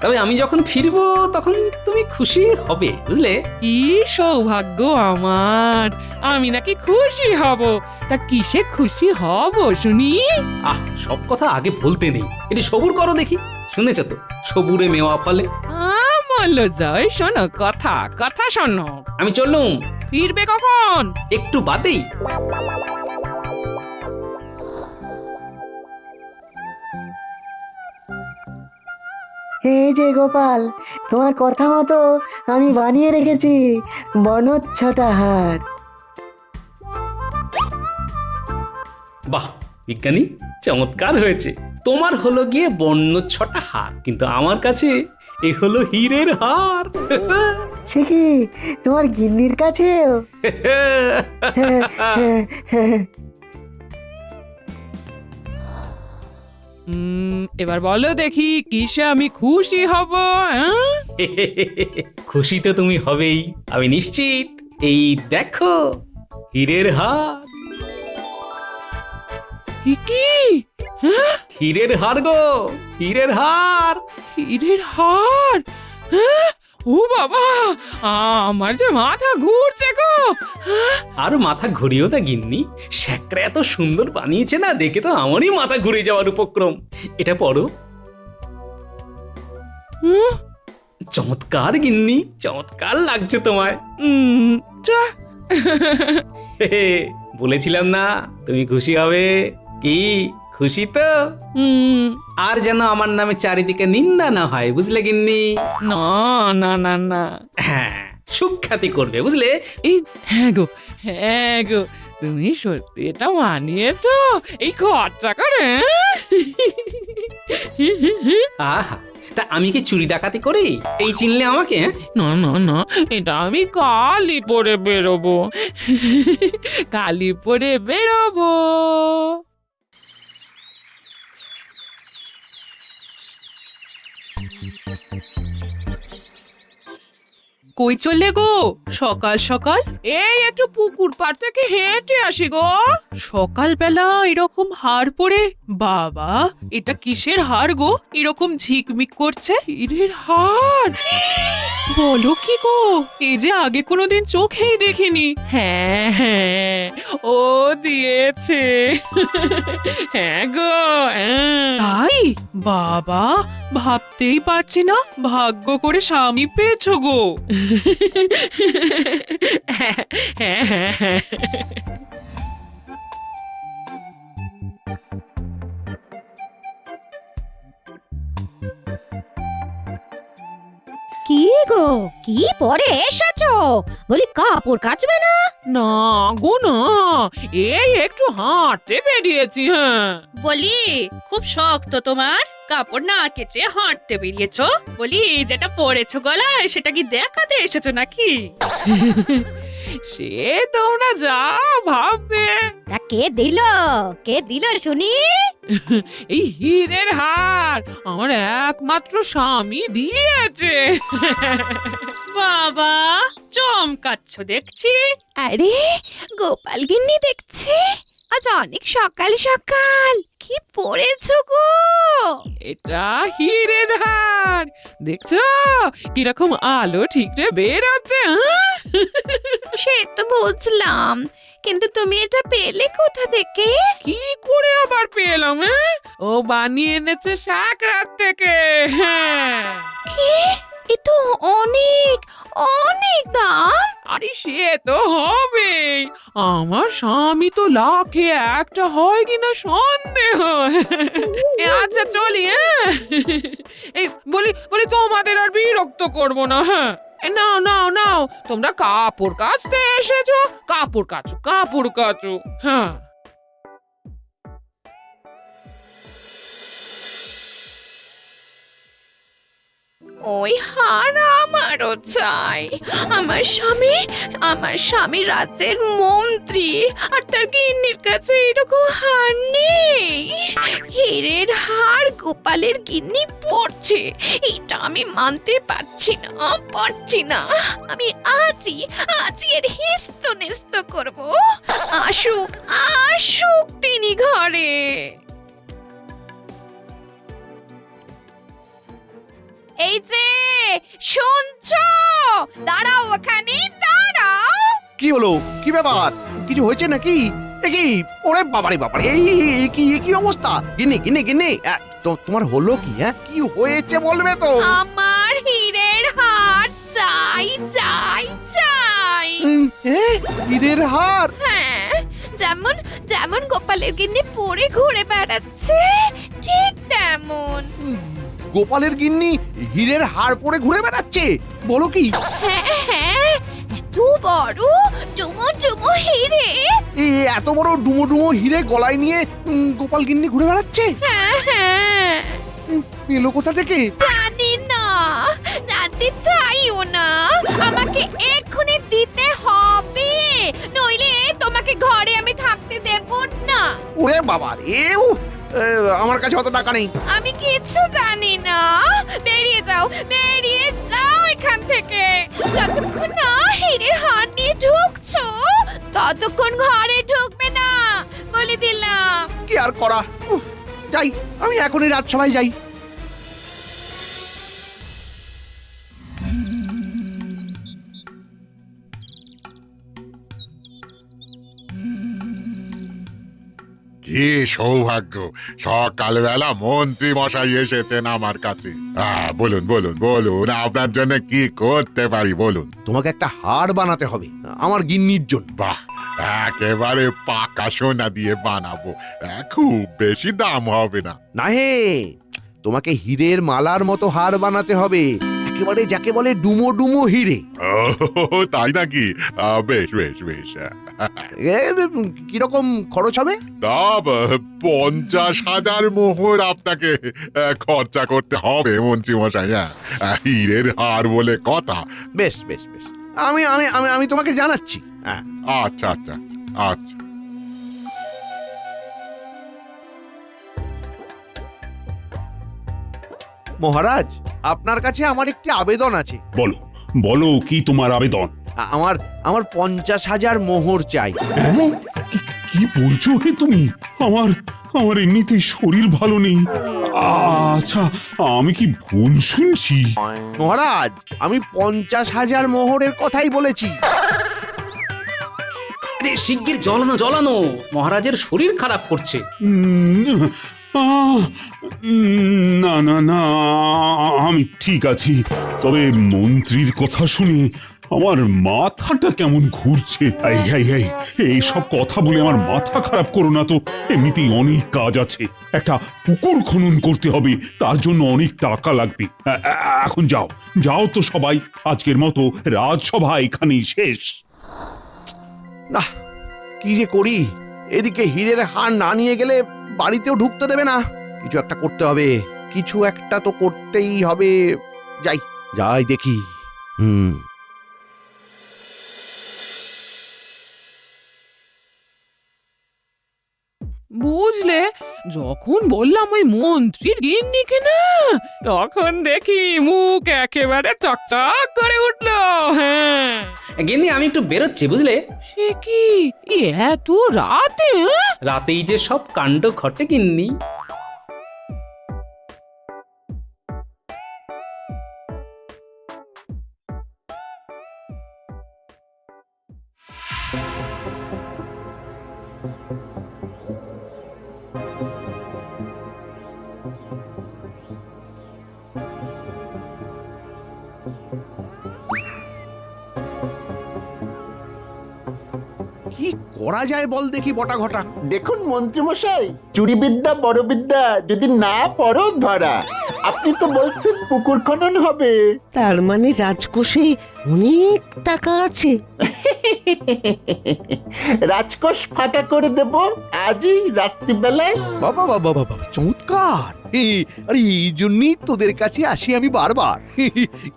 তবে আমি যখন ফিরবো তখন তুমি খুশি হবে বুঝলে। কি সৌভাগ্য আমার, আমি নাকি খুশি হব। তা কিসে খুশি হব শুনি? সব কথা আগে বলতে নেই, এটি সবুর করো দেখি। শুনেছ তো, সবুরে মেওয়া ফলে। মল্ল জয়, শোনো কথা, কথা শোনো। আমি চললুম। ফিরবে কখন? একটু বাদেই। এই যে গোপাল, তোমার কথা মতো আমি বানিয়ে রেখেছি বনচ্ছটা হার। বাহ বিজ্ঞানী, চমৎকার হয়েছে। তোমার হলো গিয়ে বন্য ছটা হার, কিন্তু আমার কাছে এ হলো হীরের হার। সে কি তোমার গিন্নির কাছেও? এবার বলো দেখি কিসে আমি খুশি হব? খুশি তো তুমি হবেই, আমি নিশ্চিত। এই দেখো হীরের হার। কি? হীরের হার গো, হীরের হার। হীরের হার? ও বাবা, আমার যে মাথা ঘুরছে গো। আর মাথা ঘুরিও তা গিন্নি, শ্যাকরা এত সুন্দর বানিয়েছে না, দেখে তো আমারই মাথা ঘুরে যাওয়ার উপক্রম। এটা পড়ো। চমৎকার গিন্নি, চমৎকার লাগছে তোমায়। বলেছিলাম না তুমি খুশি হবে। কি খুশি তো? আর যেন আমার নামে চারিদিকে নিন্দা না হয় বুঝলে গিন্নি। না না না না, হ্যাঁ, সুখ্যাতি করবে বুঝলে। হ্যাঁ গো, তুমি সত্যি এটা মানিয়েছো এই খরচা করে? আহা, তা আমি কি চুরি ডাকাতি করি এই চিনলে আমাকে? না না না, এটা আমি কালই পরে বেরোবো, কালই পরে বেরোবো। কই চললে গো সকাল সকাল? এই একটু পুকুর পাড় থেকে হেঁটে আসি গো। সকালবেলা এরকম হার পরে? বাবা, এটা কিসের হার গো এরকম ঝিকমিক করছে? হীরের হার। বলো কি গো, এই যে আগে কোনোদিন চোখেই দেখিনি। হ্যাঁ, ও দিয়েছে। হ্যাঁ গো। তাই? বাবা, ভাবতেই পারছি না, ভাগ্য করে স্বামী পেয়েছো গো। কি গো, কি পরে এসেছো? বলি কাপড় কাচবে না? না গো না, এই একটু হাঁটতে বেরিয়েছি। হ্যাঁ বলি, খুব শখ তো তোমার, কাপড় না কেচে হাঁটতে বেরিয়েছো? বলি, যেটা পরেছো গলায় সেটা কি দেখাতে এসেছো নাকি? সে তোমরা যা ভাববে। তা কে দিল? কে দিল শুনি? এই হীরের হার আমার একমাত্র স্বামী দিয়েছে। বাবা, চমকাচ্ছ দেখছি। আরে গোপাল গিন্নি দেখছি আজ অনেক সকাল সকাল কি পরেছো গো? এটা হীরের হার, দেখছো কিরকম আলো ঠিকরে বেরোচ্ছে? সে তো বুঝলাম, কিন্তু তুমি এটা পেলে কোথা থেকে? কি করে আবার পেলাম? ও বানিয়ে এনেছে সাকরাত থেকে। হ্যাঁ। কি? এ তো অনেক অনেক দাম। আরে সে তো হবেই, আমার স্বামী তো লাখে একটা হয় কিনা সন্দেহ। আচ্ছা চলি, হ্যাঁ? এই বলি বলি তোমাদের আর বিরক্ত করবো না, হ্যাঁ? নাও নাও নাও, তোমরা কাপড় কাচতে এসেছো, কাপড় কাচো কাপড় কাচো, হ্যাঁ। ওই হার আমারও চাই। আমার স্বামী রাজ্যের মন্ত্রী, আর তার গিন্নির কাছে এরকম হার নেই। হীরের হার গোপালের গিন্নি পড়ছে, এটা আমি মানতে পারছি না। আমি আজই এর হিস্ত নিস্ত করব। আসুক তিনি ঘরে। এই যে শুনছো, দাঁড়াও ওখানে, দাঁড়াও। কি হলো? কি ব্যাপার? কিছু হয়েছে নাকি? এ কি? ওরে বাবারে বাবারে, এই কি অবস্থা? গিন্নি তোমার হলো কি? হ্যাঁ, কি হয়েছে বলবে তো? আমার হীরের হার চাই। হীরের হার? হ্যাঁ, যেমন গোপালের গিন্নি পরে ঘুরে বেড়াচ্ছে, ঠিক তেমন। গোপালের গিন্নি হীরের হার পরে ঘুরে বেড়াচ্ছে? বলো কি? হ্যাঁ, এত বড় ডুমো হিরে। এত বড় ডুমো হিরে গলায় নিয়ে গোপাল গিন্নি ঘুরে বেড়াচ্ছে? হ্যাঁ। পেলো কোথা থেকে? জানি না, জানতে চাইও না। আমাকে এক্ষুনি দিতে হবে, নইলে তোমাকে ঘরে আমি থাকতে দেব না। ওরে বাবা রে, আমার কাছে অত টাকা নেই। আমি কিছু জানি না। বেরিয়ে যাও এখান থেকে। যতক্ষণ না হীরের হার নিয়ে ঢুকছো, ততক্ষণ ঘরে ঢুকবে না, বলে দিলাম। কি আর করা, যাই, আমি এখনই রাজসভায় যাই। কি সৌভাগ্য, সকালবেলা মন্ত্রী মশাই এসেছেন আমার কাছে। বলুন বলুন বলুন, আপনার জন্য কি করতে পারি বলুন। তোমাকে একটা হার বানাতে হবে আমার গিন্নির জন্য। বাহ, একেবারে পাকা সোনা দিয়ে বানাবো, খুব বেশি দাম হবে না। না হে, তোমাকে হীরের মালার মতো হার বানাতে হবে, একেবারে যাকে বলে ডুমো হিরে। তাই নাকি? বেশ বেশ বেশ। কিরকম খরচ হবে? 50,000 মোহর আপনাকে খরচা করতে হবে মন্ত্রী মশাই। হীরের হার বলে কথা। বেশ বেশ বেশ, আমি আমি আমি আমি তোমাকে জানাচ্ছি। আচ্ছা আচ্ছা আচ্ছা। মহারাজ, আপনার কাছে আমার একটি আবেদন আছে। বলো বলো, কি তোমার আবেদন? আমার 50,000 মোহর চাই। কি বলছো হে তুমি? আমার এমনিতেই শরীর ভালো নেই। আচ্ছা, আমি কি ভুল শুনছি? মহারাজ, আমি 50,000 মোহরের কথাই বলেছি। আরে শিগগির জ্বলানো, মহারাজের শরীর খারাপ করছে। না না না, আমি ঠিক আছি, তবে মন্ত্রীর কথা শুনে আমার মাথাটা কেমন ঘুরছে। এই সব কথা বলে আমার মাথা খারাপ করো না তো। এমনিতেই অনেক কাজ আছে, একটা পুকুর খনন করতে হবে, তার জন্য অনেক টাকা লাগবে। এখন যাও তো সবাই, আজকের মতো রাজসভা এখানেই শেষ। না, কি যে করি, এদিকে হীরের হার না নিয়ে গেলে বাড়িতেও ঢুকতে দেবে না। কিছু একটা করতে হবে, কিছু একটা তো করতেই হবে। যাই দেখি। বুঝলে, যখন বললাম ওই মন্ত্রীর গিন্নিকে না, তখন দেখি মুখ একেবারে চকচক করে উঠলো। হ্যাঁ গিন্নি, আমি একটু বেরোচ্ছি, বুঝলে। সে কি, এত রাতে? রাতেই যে সব কাণ্ড ঘটে গিন্নি। কি করা যায় বল দেখি বটা ঘটা। দেখুন মন্ত্রীমশাই, চুরিবিদ্যা বড় বিদ্যা, যদি না পড়ো ধরা। আপনি তো বলছেন পুকুর খনন হবে। তার মানে রাজকোষে অনেক টাকা আছে। রাজকোষ ফাঁকা করে দেব আজই রাত্রিবেলায়। বাবা বাবা বাবা, চমৎকার! আরে এই জন্যই তোদের কাছে আসি আমি বারবার।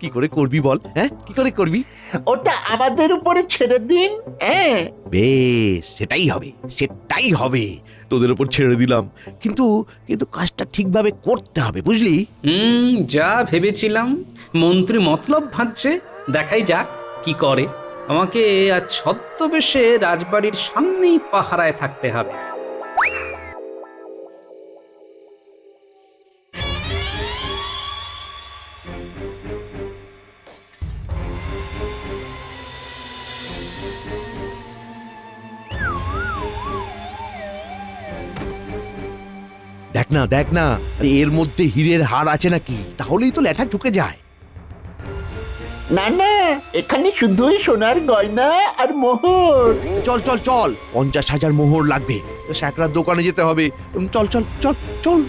কি করে করবি বল, হ্যাঁ কি করে করবি? ওটা আমাদের উপরে ছেড়ে দিন। হ্যাঁ, বেশ, সেটাই হবে, সেটাই হবে। তোদের উপর ছেড়ে দিলাম, কিন্তু কিন্তু কাজটা ঠিকভাবে করতে হবে, বুঝলি? যা ভেবেছিলাম মন্ত্রী মতলব ভাবছে, দেখাই যাক কি করে। আমাকে আজ ছদ্মবেশে রাজবাড়ির সামনেই পাহারায় থাকতে হবে। দেখ না দেখ না, এর মধ্যে হীরের হার আছে নাকি, তাহলেই তো লেঠা ঢুকে যায়। না না, এখানে শুধুই সোনার গয়না আর মোহর। চল চল চল, 50,000 মোহর লাগবে। স্যাকরার দোকানে যেতে হবে। চল চল চল চল।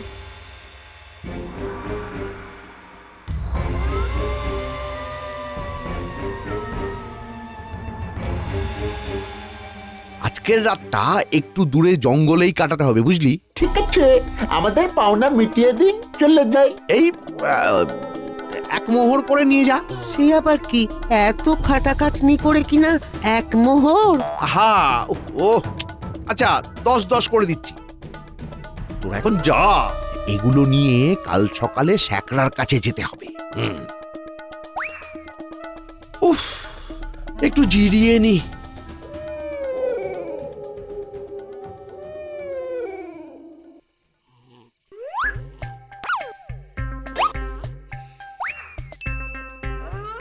আজকের রাতটা একটু দূরে জঙ্গলেই কাটাতে হবে, বুঝলি? ঠিক আছে, আমাদের পাওনা মিটিয়ে দিন, চলে যাই। এই 1 মোহর করে নিয়ে যা। সে আবার কি, এত খাটাখাটনি করে কিনা 1 মোহর? হা, ও আচ্ছা, 10 করে দিচ্ছি। তোরা এখন যা, এগুলো নিয়ে কাল সকালে স্যাকরার কাছে যেতে হবে। উফ, একটু জিরিয়ে নি।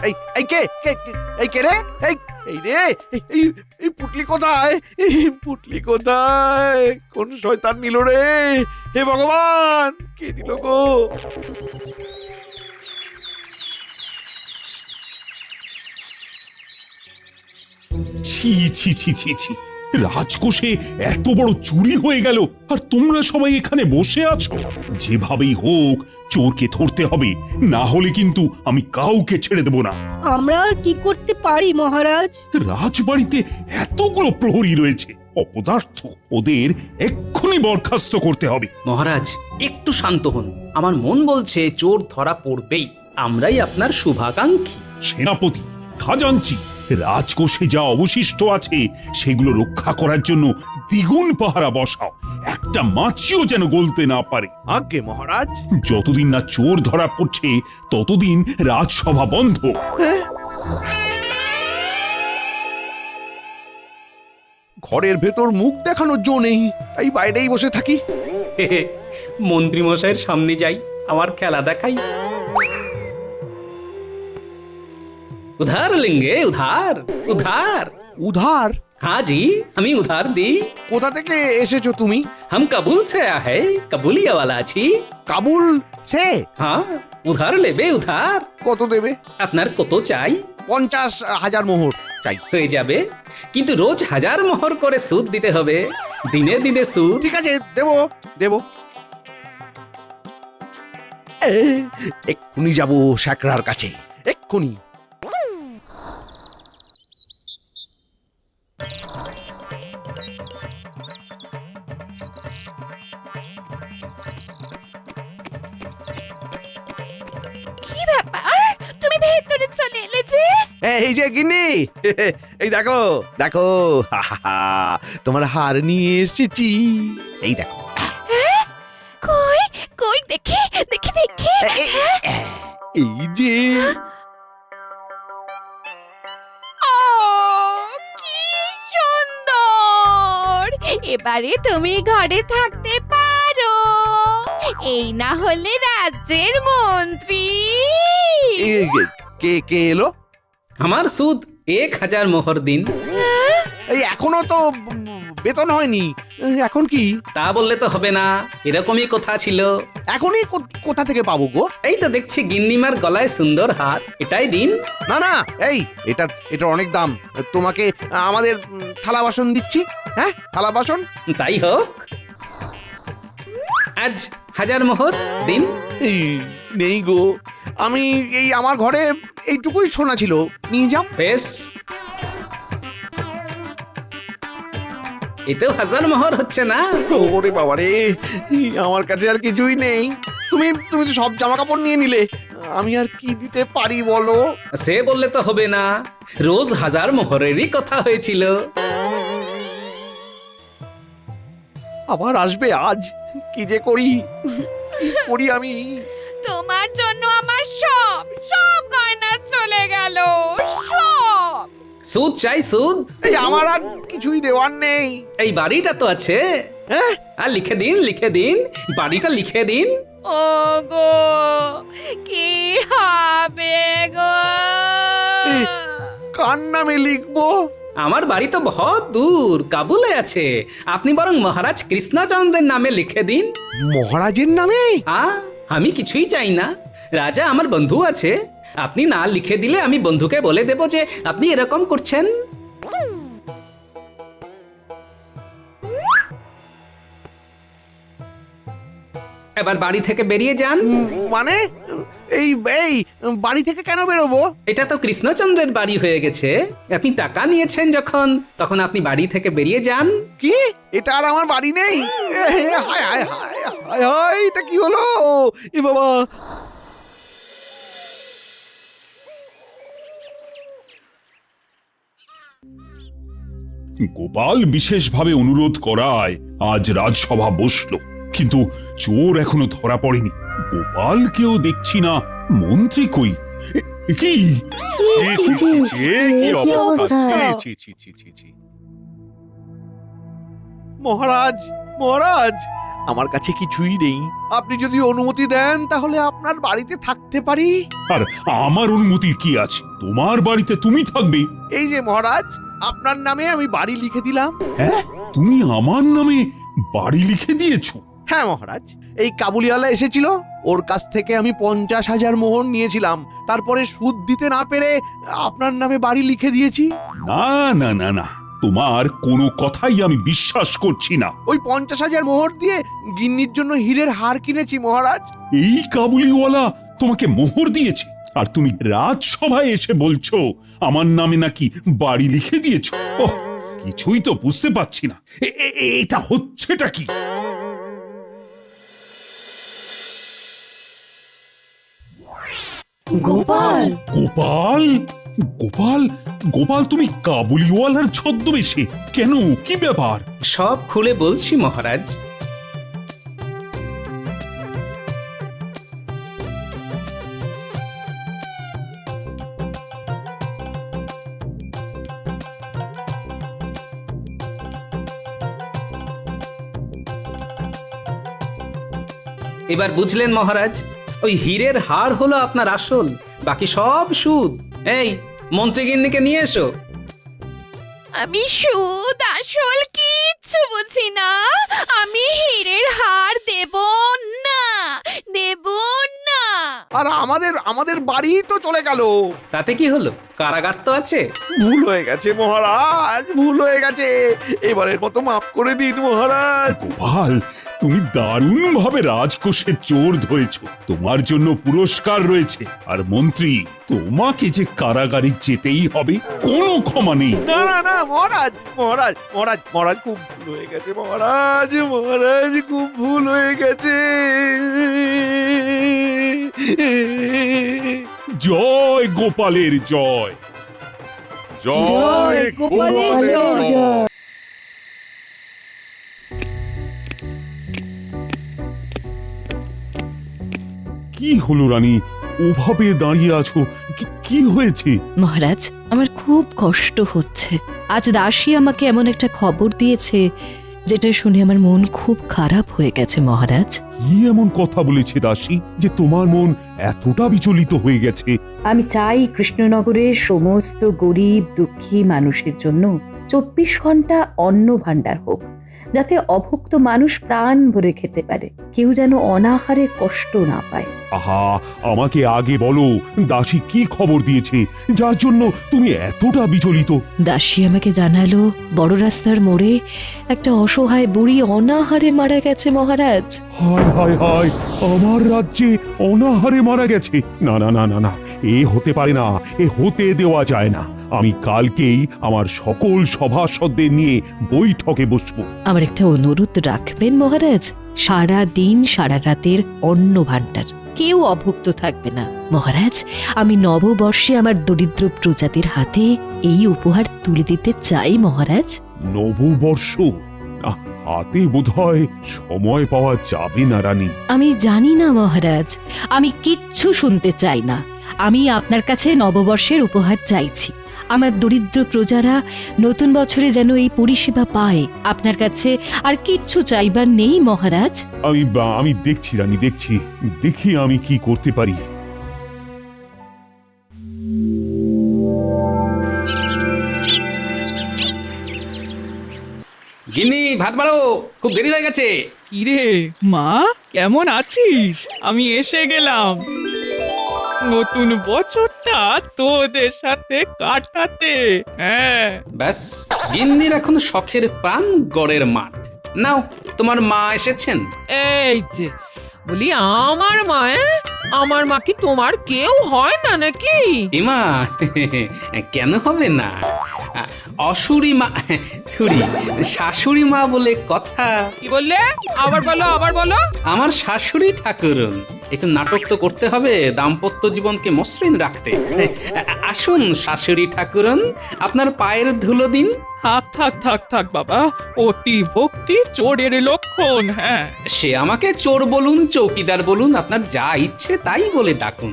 এই এই কে কে কে- এই কে রে? এই রে, এই পুটলি কোথায়? এই পুটলি কোথায়? কোন শয়তান নিল রে? হে ভগবান, কে নিল গো? ছি ছি ছি ছি ছি, রাজকোষে এত বড় চুরি হয়ে গেল, আর তোমরা সবাই এখানে বসে আছো। যেভাবেই হোক চোরকে ধরতে হবে, না হলে কিন্তু আমি কাউকে ছেড়ে দেব না। আমরা আর কি করতে পারি মহারাজ? রাজবাড়িতে এতগুলো প্রহরী রয়েছে, অপদার্থ, ওদের এক্ষুনি বরখাস্ত করতে হবে। মহারাজ একটু শান্ত হন, আমার মন বলছে চোর ধরা পড়বেই। আমরাই আপনার শুভাকাঙ্ক্ষী। সেনাপতি, খাজাঞ্চি, রাজকোষে যা অবশিষ্ট আছে সেগুলো রক্ষা করার জন্য দ্বিগুণ পাহারা বসাও, একটা মাছিও যেন গলতে না পারে। আজ্ঞে মহারাজ। যতদিন না চোর ধরা পড়ছে ততদিন রাজসভা বন্ধ। ঘরের ভেতর মুখ দেখানোর জো নেই, তাই বাইরেই বসে থাকি। মন্ত্রী মশাইয়ের সামনে যাই, আমার খেলা দেখাই। উধার লেঙ্গে, উধার উধার। উধার? हाँ जी, আমি উধার দিই। কোথা থেকে এসেছো তুমি? हम কাবুল से आया है, কাবুলিয়া वाला আছি। কাবুল সে? হ্যাঁ, উধার লেবে উধার। কত দেবে? আপনার কত চাই? 50,000 মোহর চাই। হয়ে যাবে, কিন্তু রোজ 1000 মোহর করে সুদ দিতে হবে, দিনে দিনে সুদ। ঠিক আছে, দেবো দেবো। এক্ষুনি যাবো স্যাকরার কাছে, এক্ষুনি। কি ব্যাপার, তুমি ভেতরে চলে এলে যে? এই যে গিন্নি, এই দেখো দেখো, তোমার হার নিয়ে এসেছি। এই দেখো। কই কই, দেখি দেখি দেখি। এই যে। ও, কি সুন্দর! এবারে তুমি ঘরে থাকতে পারো, এই না হলে রাজ্যের মন্ত্রী। কে কে এলো? আমার সুদ 1000 মোহর দিন। এই এখনো তো বেতন হয়নি। এখন কি? তা বললে তো হবে না, এরকমই কথা ছিল। এখনই কোথা থেকে পাবো গো? এই তো দেখছি গিন্নিমার গলায় সুন্দর হার, এটাই দিন। না না, এই এটার অনেক দাম। তোমাকে আমাদের থালা বাসন দিচ্ছি। হ্যাঁ, থালা বাসন। তাই হোক, আজ 1000 মোহর দিন। এই, নেই গো, আমি এই আমার ঘরে এইটুকুই সোনা ছিল, নিয়ে যাও। বেশ, এতেও 1000 মোহর হচ্ছে না? ওরে বাবা রে, আমার কাছে আর কিছুই নেই। তুমি তো সব জামা কাপড় নিয়ে নিলে, আমি আর কি দিতে পারি বলো? সে বললে তো হবে না, রোজ 1000 মোহরেরই কথা হয়েছিল। আবার আসবে আজ, কি যে করি আমি। তোমার জন্য আমার সব গয়না চলে গেল, সব। সুদ চাই, সুদ। এই আমার আর কিছুই দেওয়ার নেই। এই বাড়িটা তো আছে। হ্যাঁ, আর লিখে দিন, বাড়িটা লিখে দিন। ও গো, কি হবে গো? কার নামে লিখবো? আমার বাড়ি তো বহুত দূর, কাবুলে আছে। আপনি বরং মহারাজ কৃষ্ণচন্দ্রের নামে লিখে দিন। মহারাজের নামে? আমি কিছুই চাই না, রাজা আমার বন্ধু আছে। আপনি না লিখে দিলে আমি বন্ধুকে বলে দেব যে আপনি এরকম করছেন। এবার বাড়ি থেকে বেরিয়ে যান। মানে এই বাড়ি থেকে কেন বেরোবো? এটা তো কৃষ্ণচন্দ্রের বাড়ি হয়ে গেছে। আপনি টাকা নিয়েছেন যখন, তখন আপনি বাড়ি থেকে বেরিয়ে যান। কি? এটা আর আমার বাড়ি নেই? হায় হায় হায় হায় হায়, এটা কি হলো? এ বাবা! গোপাল বিশেষভাবে অনুরোধ করায় আজ রাজসভা বসলো, কিন্তু চোর এখনো ধরা পড়েনি। গোপালকেও দেখছি না, মন্ত্রী কই? কি মহারাজ, আমার কাছে কিছুই নেই। আপনি যদি অনুমতি দেন তাহলে আপনার বাড়িতে থাকতে পারি। আর আমার অনুমতির কি আছে? তোমার বাড়িতে তুমি থাকবে। এই যে মহারাজ, আপনার নামে আমি বাড়ি লিখে দিলাম। হ্যাঁ, তুমি আমার নামে বাড়ি লিখে দিয়েছো? হ্যাঁ মহারাজ, এই কাবুলিওয়ালা এসেছিল, ওর কাছ থেকে আমি 50,000 মোহর নিয়েছিলাম। তারপরে সুদ দিতে না পেরে আপনার নামে বাড়ি লিখে দিয়েছি। না না না না, তোমার কোনো কথাই আমি বিশ্বাস করছি না। ওই 50,000 মোহর দিয়ে গিন্নির জন্য হীরের হার কিনেছি মহারাজ। এই কাবুলিওয়ালা তোমাকে মোহর দিয়েছে, আর তুমি রাজসভায় এসে বলছো আমার নামে নাকি বাড়ি লিখে দিয়েছো? ওহ, কিছুই তো বুঝতে পারছি না, এটা হচ্ছেটা কি? গোপাল, গোপাল, গোপাল, গোপাল, তুমি কাবুলিওয়ালার ছদ্মবেশে কেন? কি ব্যাপার? সব খুলে বলছি মহারাজ। এবার বুঝলেন মহারাজ, ওই হীরের হার হলো আপনার আসল, বাকি সব সুদ। এই মন্ত্রীগিন্নিকে নিয়ে এসো। আমি সুদ আসল কিচ্ছু বুঝি না। আমি হীরের হার দেব না, দেব না। আর আমাদের বাড়ি তো চলে গেল। তাতে কি হলো? কারাগার তো আছে। ভুল হয়ে গেছে মহারাজ, ভুল হয়ে গেছে। এবারের মতো মাফ করে দিন মহারাজ। গোপাল, তুমি দারুণ ভাবে রাজকোষে চোর ধরেছো, তোমার জন্য পুরস্কার রয়েছে। আর মন্ত্রী, তোমাকে যে কারাগারে যেতেই হবে, কোনো ক্ষমা নেই। না না না মহারাজ, মহারাজ মহারাজ মহারাজ খুব ভুল হয়ে গেছে মহারাজ, মহারাজ খুব ভুল হয়ে গেছে। জয় গোপালের জয়। জয় গোপালের জয়। কি হলো রানী, ওভাবে দাঁড়িয়ে আছো? কি হয়েছে? মহারাজ, আমার খুব কষ্ট হচ্ছে। আজ দাসী আমাকে এমন একটা খবর দিয়েছে যেটা শুনে আমার মন খুব খারাপ হয়ে গেছে মহারাজ। কি এমন কথা বলেছে দাসী যে তোমার মন এতটা বিচলিত হয়ে গেছে? আমি চাই কৃষ্ণনগরের সমস্ত গরিব দুঃখী মানুষের জন্য 24 ঘন্টা অন্ন ভাণ্ডার হোক, যাতে অভুক্ত মানুষ প্রাণ ভরে খেতে পারে, কেউ যেন অনাহারে কষ্ট না পায়। আহা, আমাকে আগে বলো দাসী কি খবর দিয়েছে যার জন্য তুমি এতটা বিচলিত? দাসী আমাকে জানালো বড় রাস্তার মোড়ে একটা অসহায় বুড়ি অনাহারে মারা গেছে মহারাজ। হায় হায় হায়, আমার রাজ্যে অনাহারে মারা গেছে? না না না না না, এ হতে পারে না, এ হতে দেওয়া যায় না। আমি কালকেই আমার সকল সভাসদদের নিয়ে বৈঠকে বসবো। আমার একটা অনুরোধ রাখবেন মহারাজ, সারা দিন সারা রাতের অন্ন ভাণ্ডার, কেউ অভুক্ত থাকবে না। মহারাজ, আমি নববর্ষে আমার দরিদ্র প্রজাতির হাতে এই উপহার তুলে দিতে চাই মহারাজ। নববর্ষ? না, হাতে বোধহয় সময় পাওয়া যাবে না রানী। আমি জানি না মহারাজ, আমি কিচ্ছু শুনতে চাই না। আমি আপনার কাছে নববর্ষের উপহার চাইছি। আমার দরিদ্র প্রজারা নতুন বছরে যেন এই পরিষেবা পায়। আপনার কাছে আর কিচ্ছু চাইবার নেই মহারাজ। আমি দেখছি রানী, দেখি আমি কি করতে পারি। গিন্নি, ভাত বাড়ো, খুব দেরি হয়ে গেছে। কিরে মা, কেমন আছিস? আমি এসে গেলাম নতুন বছরটা তোদের সাথে কাটাতে। হ্যাঁ, ব্যাস, গিন্নির এখন শখের প্রাণ গড়ের মাঠ। নাও, তোমার মা এসেছেন। এই যে বলি, আমার মা, আমার মা কি তোমার কেউ হয় না নাকি? ইমা, কেন হবে না? অসুরি মা, থুরি, শাশুড়ি মা বলে কথা। কি বললে? আবার বলো। আমার শাশুড়ি ঠাকুরুন। একটু নাটক তো করতে হবে দাম্পত্য জীবনকে মসৃণ রাখতে। আসুন শাশুড়ি ঠাকুরুন, আপনার পায়ের ধুলো দিন। থাক বাবা, অতি ভক্তি চোরের লক্ষণ। হ্যাঁ, সে আমাকে চোর বলুন, চৌকিদার বলুন, আপনার যা ইচ্ছে তাই বলে ডাকুন,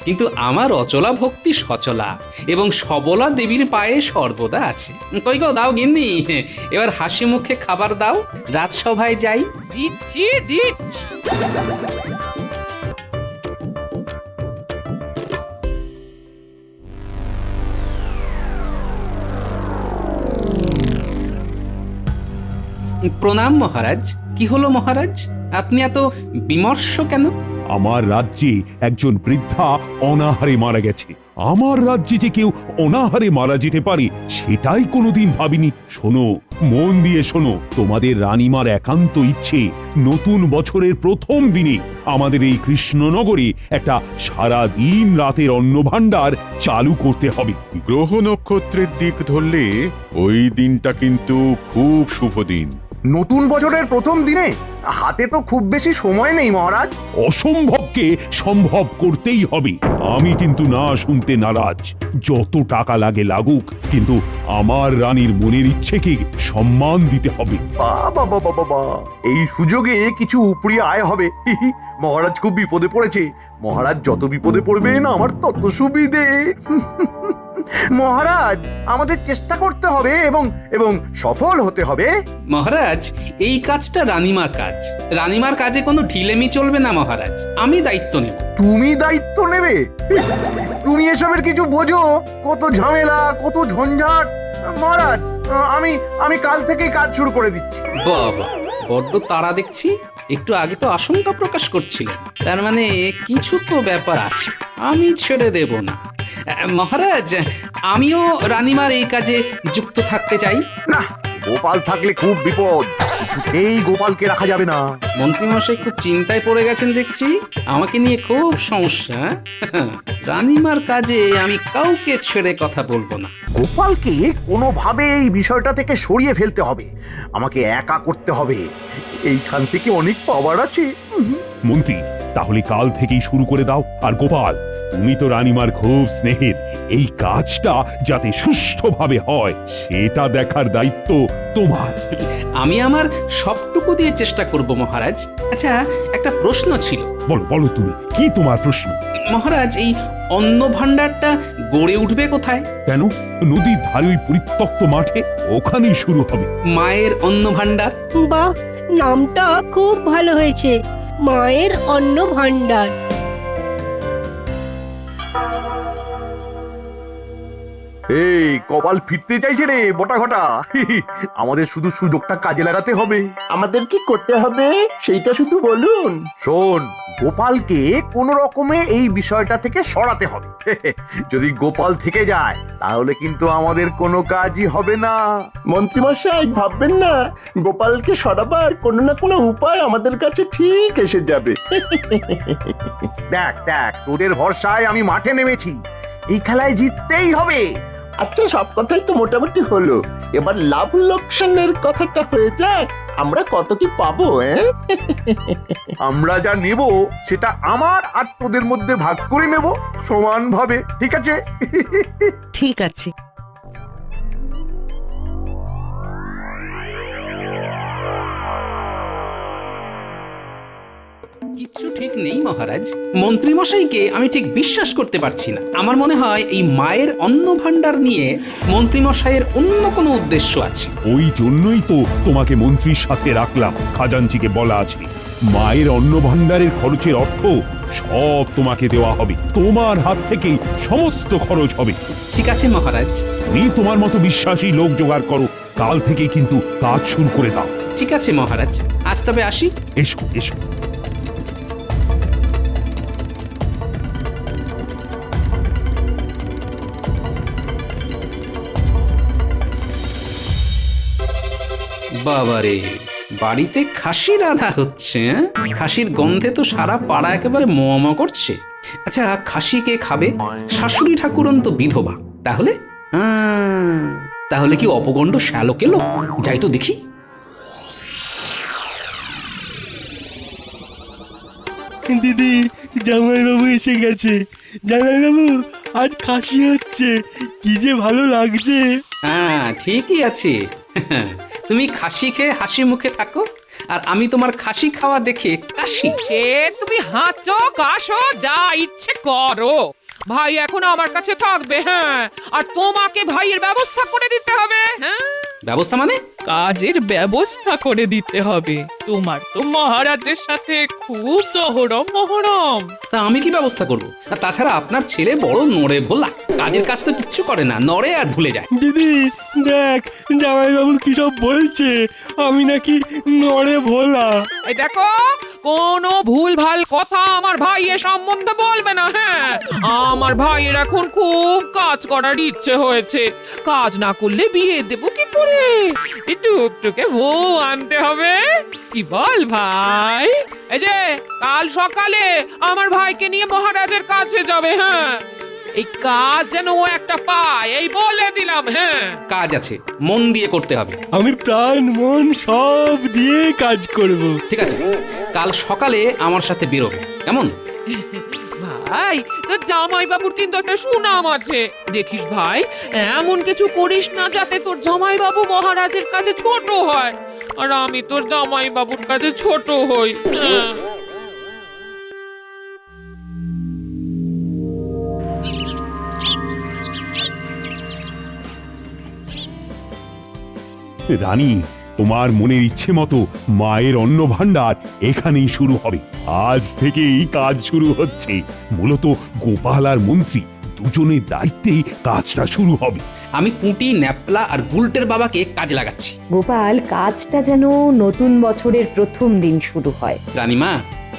কিন্তু আমার অচলা ভক্তি সচলা এবং সবলা দেবীর পায়ে সর্বদা আছে। কই গো, দাও গিন্নি, এবার হাসি মুখে খাবার দাও, রাজসভায় যাই। দিচ্ছি। প্রণাম মহারাজ। কি হলো মহারাজ, আপনি এত বিমর্ষ কেন? আমার রাজ্যে একজন বৃদ্ধা অনাহারে মারা গেছে। আমার রাজ্যে যে কেউ অনাহারে মারা যেতে পারে সেটাই কোনোদিন ভাবিনি। শোনো, মন দিয়ে শোনো, তোমাদের রানীমার একান্ত ইচ্ছে নতুন বছরের প্রথম দিনে আমাদের এই কৃষ্ণনগরে একটা সারা দিন রাতের অন্ন ভাণ্ডার চালু করতে হবে। গ্রহ নক্ষত্রের দিক ধরলে ওই দিনটা কিন্তু খুব শুভ দিন। নতুন বছরের প্রথম দিনে হাতে তো খুব বেশি সময় নেই মহারাজ। অসম্ভবকে সম্ভব করতেই হবে। আমি কিন্তু না শুনতে নারাজ। যত টাকা লাগে লাগুক, কিন্তু আমার রানীর মনের ইচ্ছেকে সম্মান দিতে হবে। বাবা, এই সুযোগে কিছু উপরি আয় হবে। মহারাজ খুব বিপদে পড়েছে। মহারাজ যত বিপদে পড়বেন আমার তত সুবিধে। মহারাজ, আমাদের চেষ্টা করতে হবে এবং সফল হতে হবে। মহারাজ, এই কাজটা রানীমার কাজ। রানীমার কাজে কোনো ঢিলেমি চলবে না মহারাজ। আমি দায়িত্ব নেব। তুমি দায়িত্ব নেবে? তুমি এসবের কিছু বোঝো? কত ঝামেলা, কত ঝঞ্ঝাট। মহারাজ, আমি কাল থেকেই কাজ শুরু করে দিচ্ছি। বাবা, বড্ড তাড়া দেখছি। একটু আগে তো আশঙ্কা প্রকাশ করছিলেন, তার মানে কিছু তো ব্যাপার আছে। আমি ছেড়ে দেব না মহারাজ। আমিও রানীমার এই কাজে যুক্ত থাকতে চাই। না, গোপাল থাকলে খুব বিপদ। কিছুতেই গোপালকে রাখা যাবে না। মন্ত্রীমশাই খুব চিন্তায় পড়ে গেছেন দেখছি। আমাকে নিয়ে খুব সমস্যা। রানীমার কাজে আমি কাউকে ছেড়ে কথা বলবো না। গোপালকে কোনোভাবে এই বিষয়টা থেকে সরিয়ে ফেলতে হবে। আমাকে একা করতে হবে। এইখান থেকে অনেক পাওয়ার আছে। মন্ত্রী, তাহলে কাল থেকেই শুরু করে দাও। আর গোপাল, তুমি তো রানীমার খুব স্নেহের। এই কাজটা যাতে সুষ্ঠুভাবে হয় সেটা দেখার দায়িত্ব তোমার। আমি আমার সবটুকু দিয়ে চেষ্টা করব মহারাজ। আচ্ছা, একটা প্রশ্ন ছিল। বলো তুমি, কি তোমার প্রশ্ন? মহারাজ, এই অন্ন ভাণ্ডারটা গড়ে উঠবে কোথায়? কেন? নদীর ধারে ওই পরিত্যক্ত মাঠে, ওখানেই শুরু হবে। মায়ের অন্ন ভাণ্ডার। বাহ, নামটা খুব ভালো হয়েছে, মায়ের অন্ন ভাণ্ডার। এই কপাল ফিরতে চাইছে রে বটা ঘটা। আমাদের শুধু সুযোগটা কাজে লাগাতে হবে। আমাদের কি করতে হবে সেইটা শুধু বলুন। শোন, গোপালকে কোন রকমে এই বিষয়টা থেকে সরাতে হবে। যদি গোপাল থেকে যায় তাহলে কিন্তু আমাদের কোনো কাজই হবে না। মন্ত্রীমশাই ভাববেন না, গোপালকে সরাবার কোনো না কোনো উপায় আমাদের কাছে ঠিক এসে যাবে। দেখ দেখ, তোদের ভরসায় আমি মাঠে নেমেছি, এই খেলায় জিততেই হবে। আচ্ছা, সব কথাই তো মোটামুটি হলো, এবার লাভ লোকসানের কথাটা হয়ে যাক। আমরা কত কি পাবো? আমরা যা নেব সেটা আমার আর তোদের মধ্যে ভাগ করে নেব সমানভাবে, ঠিক আছে? ঠিক আছে। কিচ্ছু ঠিক নেই মহারাজ। মন্ত্রীমশাইকে আমি ঠিক বিশ্বাস করতে পারছি না। আমার মনে হয় এই মায়ের অন্ন ভাণ্ডার নিয়ে মন্ত্রীমশাইয়ের অন্য কোনো উদ্দেশ্য আছে। ওই জন্যই তো তোমাকে মন্ত্রীর সাথে রাখলাম। খাজাঞ্চিকে বলা আছে মায়ের অন্ন ভাণ্ডারের খরচের অর্থ সব তোমাকে দেওয়া হবে, তোমার হাত থেকেই সমস্ত খরচ হবে। ঠিক আছে মহারাজ। তুমি তোমার মতো বিশ্বাসী লোক জোগাড় করো, কাল থেকেই কিন্তু কাজ শুরু করে দাও। ঠিক আছে মহারাজ, আজ তবে আসি। এসো এসো। বাবারে, বাড়িতে খাসি রাধা হচ্ছে। খাসির গন্ধে তো সারা পাড়া একেবারে ম করছে। আচ্ছা, খাসি কে খাবে? শাশুড়ি ঠাকুরন তো বিধবা। তাহলে তাহলে কি অপগণ্ড শ্যালক এলো? যাই তো দেখি। দিদি, জামাইবাবু এসে গেছে। জামাইবাবু, আজ খাসি হচ্ছে, কি যে ভালো লাগছে। হ্যাঁ, ঠিকই আছে। তুমি খাসি খেয়ে হাসি মুখে থাকো, আর আমি তোমার খাসি খাওয়া দেখে কাশি। সে তুমি হাঁচো কাশো যা ইচ্ছে করো, ভাই এখন আমার কাছে থাকবে। হ্যাঁ, আর তোমাকে ভাইয়ের ব্যবস্থা করে দিতে হবে। হ্যাঁ, ব্যবস্থা মানে? কাজের ব্যবস্থা করে দিতে হবে। তোমার তো মহারাজের সাথে খুব দহরম মহরম। তা আমি কি ব্যবস্থা করবো? আর তাছাড়া আপনার ছেলে বড় নড়ে ভোলা, কাজের কাজ তো কিচ্ছু করে না, নড়ে আর ভুলে যায়। দিদি দেখ, জামাইবাবু কি সব বলছে, আমি নাকি নড়ে ভোলা। এই দেখো, কোনো ভুল ভাল কথা আমার ভাইয়ের সম্বন্ধে বলবে না। হ্যাঁ, আমার ভাইয়ের এখন খুব কাজ করার ইচ্ছে হয়েছে। কাজ না করলে বিয়ে দেবো কি করে? টুকটুকে বউ আনতে হবে। কি বল ভাই? এই যে কাল সকালে আমার ভাইকে নিয়ে মহারাজের কাছে যাবে। হ্যাঁ, এই কাজ যেন ও একটা পায়, এই বলে দিলাম। হ্যাঁ, কাজ আছে, মন দিয়ে করতে হবে। আমি প্রাণ মন সব দিয়ে কাজ করব। ঠিক আছে, কাল সকালে আমার সাথে বেরোবে, কেমন? ভাই, তোর জামাই বাবুর কিন্তু একটা সুনাম আছে। দেখিস ভাই, এমন কিছু করিস না যাতে তোর জামাই বাবু মহারাজের কাছে ছোট হয়, আর আমি তোর জামাই বাবুর কাছে ছোট হই। রানী, তোমার মনের ইচ্ছে মতো মায়ের অন্ন ভাণ্ডার এখানেই শুরু হবে। আজ থেকেই কাজ শুরু হচ্ছে। মূলত গোপাল আর মন্ত্রী দুজনের দায়িত্বে কাজটা শুরু হবে। আমি পুঁটি, ন্যাপলা আর গুলটের বাবাকে কাজে লাগাচ্ছি। গোপাল, কাজটা যেন নতুন বছরের প্রথম দিন শুরু হয়। রানীমা,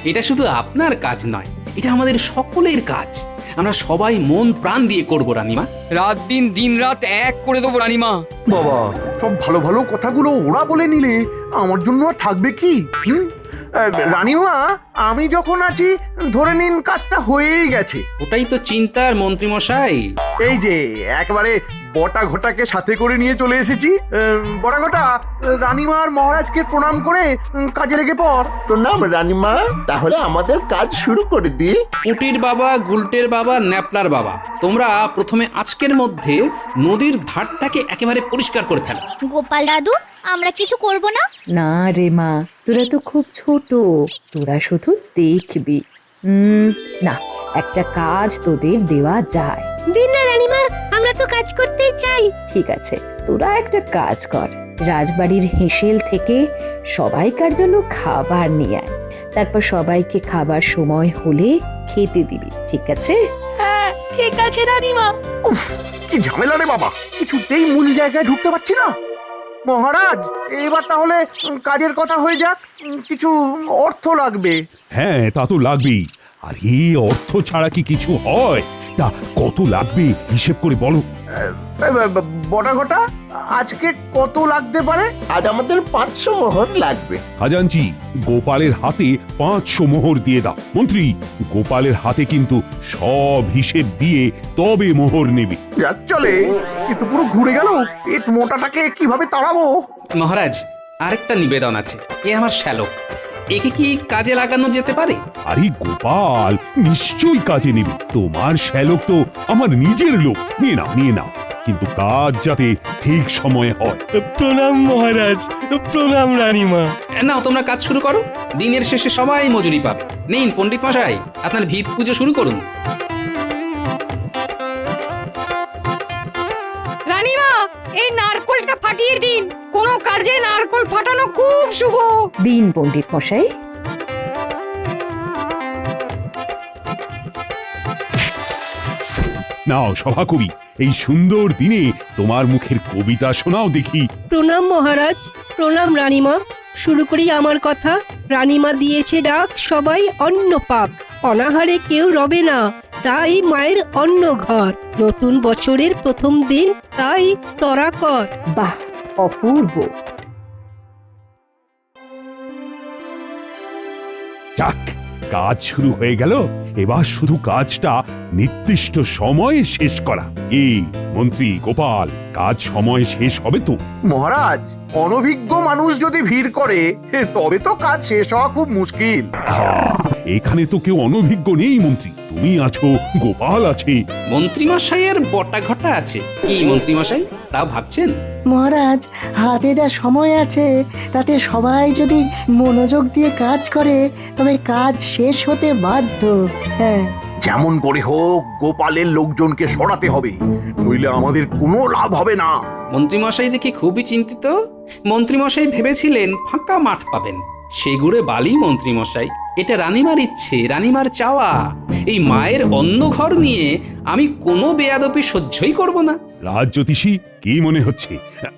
এটা শুধু আপনার কাজ নয়, এটা আমাদের সকলের কাজ। আমরা সবাই মন প্রাণ দিয়ে করব রানীমা। রাত দিন, দিন রাত এক করে দেবো রানীমা। বাবা, সব ভালো ভালো কথাগুলো ওরা বলে নিলে আমার জন্য আর থাকবে কি? রানীমা, আমি যখন আছি ধরে নিন কাজটা হয়েই গেছে। ওটাই তো চিন্তার মন্ত্রীমশাই। এই যে একেবারে বটা ঘটাকে সাথে করে নিয়ে চলে এসেছি। বটা ঘটা, রানীমা আর মহারাজকে প্রণাম করে কাজে লেগে পড়। প্রণাম রানীমা, তাহলে আমাদের কাজ শুরু করে দিই। পুটির বাবা, গুলটের বাবা, ন্যাপলার বাবা, তোমরা প্রথমে আজকের মধ্যে নদীর ধারটাকে একেবারে পরিষ্কার করে ফেলো। গোপাল দাদু, আমরা কিছু করব না? না রে মা, তোরা তো খুব ছোট, তোরা শুধু দেখবি। না, একটা কাজ তোদের দেওয়া যায়। দিন না রানীমা, আমরা তো কাজ করতেই চাই। ঠিক আছে, তোরা একটা কাজ কর, রাজবাড়ির হেঁসেল থেকে সবাইকার জন্য খাবার নিয়ে আয়। তারপর সবাইকে খাবার সময় হলে খেতে দিবি, ঠিক আছে? হ্যাঁ, ঠিক আছে রানীমা। কি ঝামেলা রে বাবা, কিছুতেই মূল জায়গায় ঢুকতে পারছি না। মহারাজ, এবার তাহলে কাজের কথা হয়ে যাক। কিছু অর্থ লাগবে। হ্যাঁ, তা তো লাগবেই। আর এই অর্থ ছাড়া কি কিছু হয়? তা কত লাগবে হিসেব করে বলো। বটা ঘটা, আজকে কত লাগতে পারে? আজ আমাদের 500 মোহর লাগবে। খাজাঞ্চি, গোপালের হাতে 500 মোহর দিয়ে দাও। মন্ত্রী, গোপালের হাতে কিন্তু সব হিসেব দিয়ে তবে মোহর নেবে। যাক চলে, কিন্তু পুরো ঘুরে গেল। পেট মোটাটাকে কিভাবে তাড়াবো? মহারাজ, আরেকটা নিবেদন আছে। এ আমার শ্যালক, একে কি কাজে লাগানো যেতে পারে? আরে গোপাল নিশ্চয়ই কাজে নেবে। তোমার শ্যালক তো আমার নিজের লোক। নিয়ে নাও, নিয়ে নাও, কিন্তু কাজ যাতে ঠিক সময়ে হয়। প্রণাম মহারাজ, প্রণাম রানীমা। নাও, তোমরা কাজ শুরু করো। দিনের শেষে সবাই মজুরি পাবে। নিন পণ্ডিত মশাই, আপনার ভিত পুজো শুরু করুন। রানীমা, এই নারকোলটা ফাটিয়ে দিন। কোনো কাজে নারকোল ফাটানো খুব শুভ। দিন পণ্ডিত মশাই। নাও সভাকবি, এই সুন্দর দিনে তোমার মুখের কবিতা শোনাও দেখি। প্রণাম মহারাজ, প্রণাম রানীমা। শুরু করি আমার কথা। রানীমা দিয়েছে ডাক, সবাই অন্ন পাক। অনাহারে কেউ রবে না, তাই মায়ের অন্ন ঘর। নতুন বছরের প্রথম দিন, তাই তরা কর। বাহ, অপূর্ব। যাক, কাজ শুরু হয়ে গেল। এবার শুধু কাজটা নির্দিষ্ট সময়ে শেষ করা। কি মন্ত্রী গোপাল, কাজ সময় শেষ হবে তো? মহারাজ, অনভিজ্ঞ মানুষ যদি ভিড় করে তবে তো কাজ শেষ হওয়া খুব মুশকিল। এখানে তো কেউ অনভিজ্ঞ নেই মন্ত্রী। তুমি আছো, গোপাল আছে। মন্ত্রী মশাইয়ের বটা ঘটা আছে। কি মন্ত্রী মশাই, তাও ভাবছেন? মহারাজ, হাতে যা সময় আছে তাতে সবাই যদি মনোযোগ দিয়ে কাজ করে তবে কাজ শেষ হতে বাধ্য। হ্যাঁ, যেমন করে হোক গোপালের লোকজনকে সরাতে হবে, নইলে আমাদের কোনো লাভ হবে না। মন্ত্রী মশাই দেখি খুবই চিন্তিত। মন্ত্রী মশাই ভেবেছিলেন ফাঁকা মাঠ পাবেন। সেগুড়ে বালি মন্ত্রী মশাই, এটা রানীমার ইচ্ছে, রানীমার চাওয়া। এই মায়ের অন্য ঘর নিয়ে আমি কোনো বেয়াদপি সহ্যই করব না। রাজজ্যোতিষী, কি মনে হচ্ছে?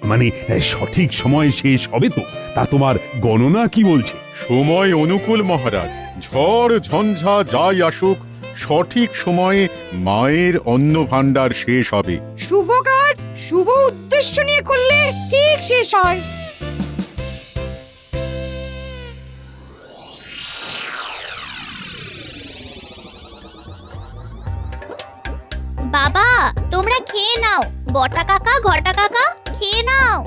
মানে সঠিক সময় শেষ হবে তো? তা তোমার গণনা কি বলছে? সময় অনুকূল মহারাজ। ঝড় ঝঞ্ঝা যাই আসুক, সঠিক সময়ে মায়ের অন্ন ভাণ্ডার শেষ হবে। শুভ কাজ শুভ উদ্দেশ্য নিয়ে করলে ঠিক শেষ হয়। বাবা, তোমরা খেয়ে নাও। বটা কাকা, ঘটা কাকা, খেয়ে নাও।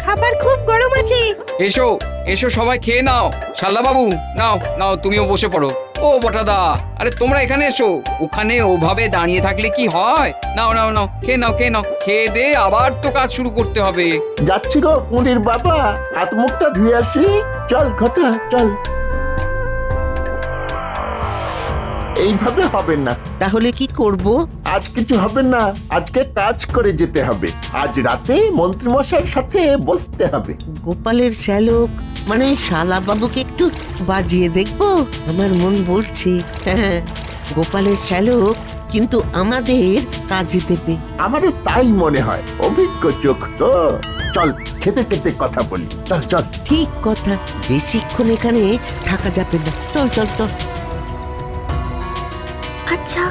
খাবার খুব গরম আছে। এসো এসো, সবাই খেয়ে নাও। শাল্লা বাবু, নাও নাও, তুমিও বসে পড়ো। ও বটাদা, আরে তোমরা এখানে এসো। ওখানে ওভাবে দাঁড়িয়ে থাকলে কি হয়? নাও নাও নাও, খেয়ে নাও, খেয়ে নাও। খেয়ে দে আবার তো কাজ শুরু করতে হবে। যাচ্ছি গো মুনির বাবা, হাত মুখটা ধুয়ে আসি। চল ঘটা, চল। এইভাবে হবে না। তাহলে কি করব? আজ কিছু হবে না, আজকে কাজ করে যেতে হবে। আজ রাতে মন্ত্রীমশাইয়ের সাথে বসতে হবে। গোপালের শ্যালক মানে শালা বাবুকে একটু বাজিয়ে দেখবো। আমার মন বলছে হ্যাঁ, গোপালের শ্যালক কিন্তু আমাদের কাজে দেবে। আমারও তাই মনে হয়, অভিজ্ঞ চোখ তো। চল খেতে খেতে কথা বলি। চল চল। ঠিক কথা, বেশিক্ষণ এখানে থাকা যাবে না। চল চল চল। আচ্ছা,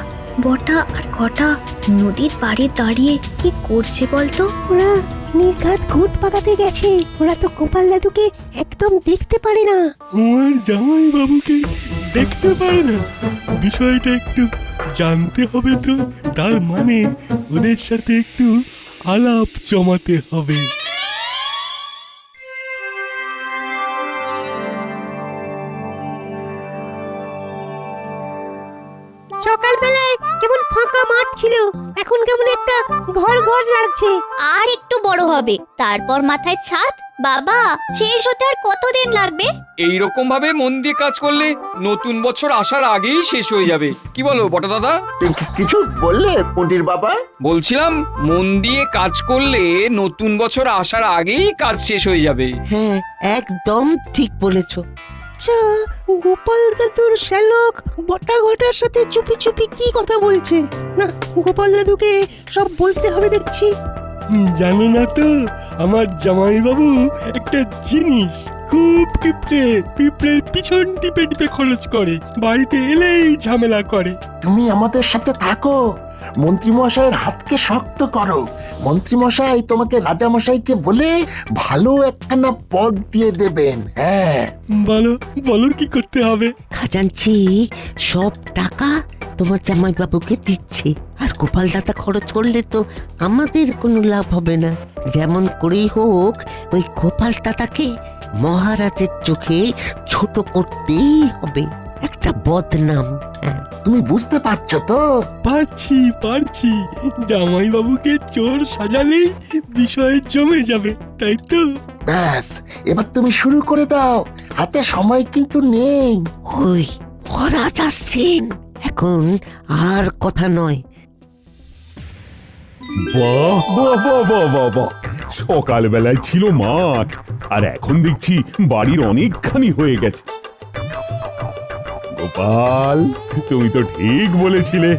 বটা আর ঘটা নদীর পাড়ে দাঁড়িয়ে কি করছে বলতো? ওরা নির্ঘাত ঘুট পাকাতে গেছে। ওরা তো গোপাল দাদুকে একদম দেখতে পারে না। আমার জামাই বাবুকে দেখতে পারে না? বিষয়টা একটু জানতে হবে তো। তার মানে ওদের সাথে একটু আলাপ জমাতে হবে। সকালবেলায় কেমন ফাঁকা মাঠ ছিল, এখন কেমন একটা ঘর ঘর লাগছে। আর একটু বড় হবে, তারপর মাথায় ছাদ। বাবা, শেষ হতে আর কতদিন লাগবে? এইরকম ভাবে মন দিয়ে কাজ করলে নতুন বছর আসার আগেই শেষ হয়ে যাবে। কি বলো বটা দাদা? কিছু বললে পুঁটির বাবা? বলছিলাম মন দিয়ে কাজ করলে নতুন বছর আসার আগেই কাজ শেষ হয়ে যাবে। হ্যাঁ, একদম ঠিক বলেছ। আচ্ছা, গোপাল দাদুর শ্যালক বটা ঘটার সাথে চুপি চুপি কি কথা বলছে? না, গোপাল দাদুকে সব বলতে হবে দেখছি। জানো না তো, আমার জামাইবাবু একটা জিনিস খুব কিপটে, পিঁপড়ের পিছন টিপে টিপে খরচ করে, বাড়িতে এলেই ঝামেলা করে। তুমি আমাদের সাথে থাকো, মন্ত্রীমশাইয়ের হাতকে শক্ত করো। মন্ত্রীমশাই তোমাকে রাজামশাইকে বলে ভালো একখানা পদ দিয়ে দেবেন। হ্যাঁ, বলো বলো কি করতে হবে? খাজাঞ্চি সব টাকা তোমার জামাইবাবুকে দিচ্ছে, আর গোপাল দাদা খরচ করলে তো আমাদের কোনো লাভ হবে না। যেমন করেই হোক ওই গোপাল দাদাকে মহারাজের চোখে ছোট করতেই হবে, একটা বদনাম। তুমি বুঝতে পারছো তো? পারছি পারছি, জামাইবাবুকে চোর সাজালেই বিষয় জমে যাবে, তাই তো? ব্যাস, এবার তুমি শুরু করে দাও, হাতে সময় কিন্তু নেই। ওই মহারাজ আসছেন, এখন আর কথা নয়। বাহ বাহ বাহ বাহ বাহ বাহ, সকালবেলায় ছিল মাঠ, আর এখন দেখছি বাড়ির অনেকখানি হয়ে গেছে। গোপাল, তুমি তো ঠিক বলেছিলে।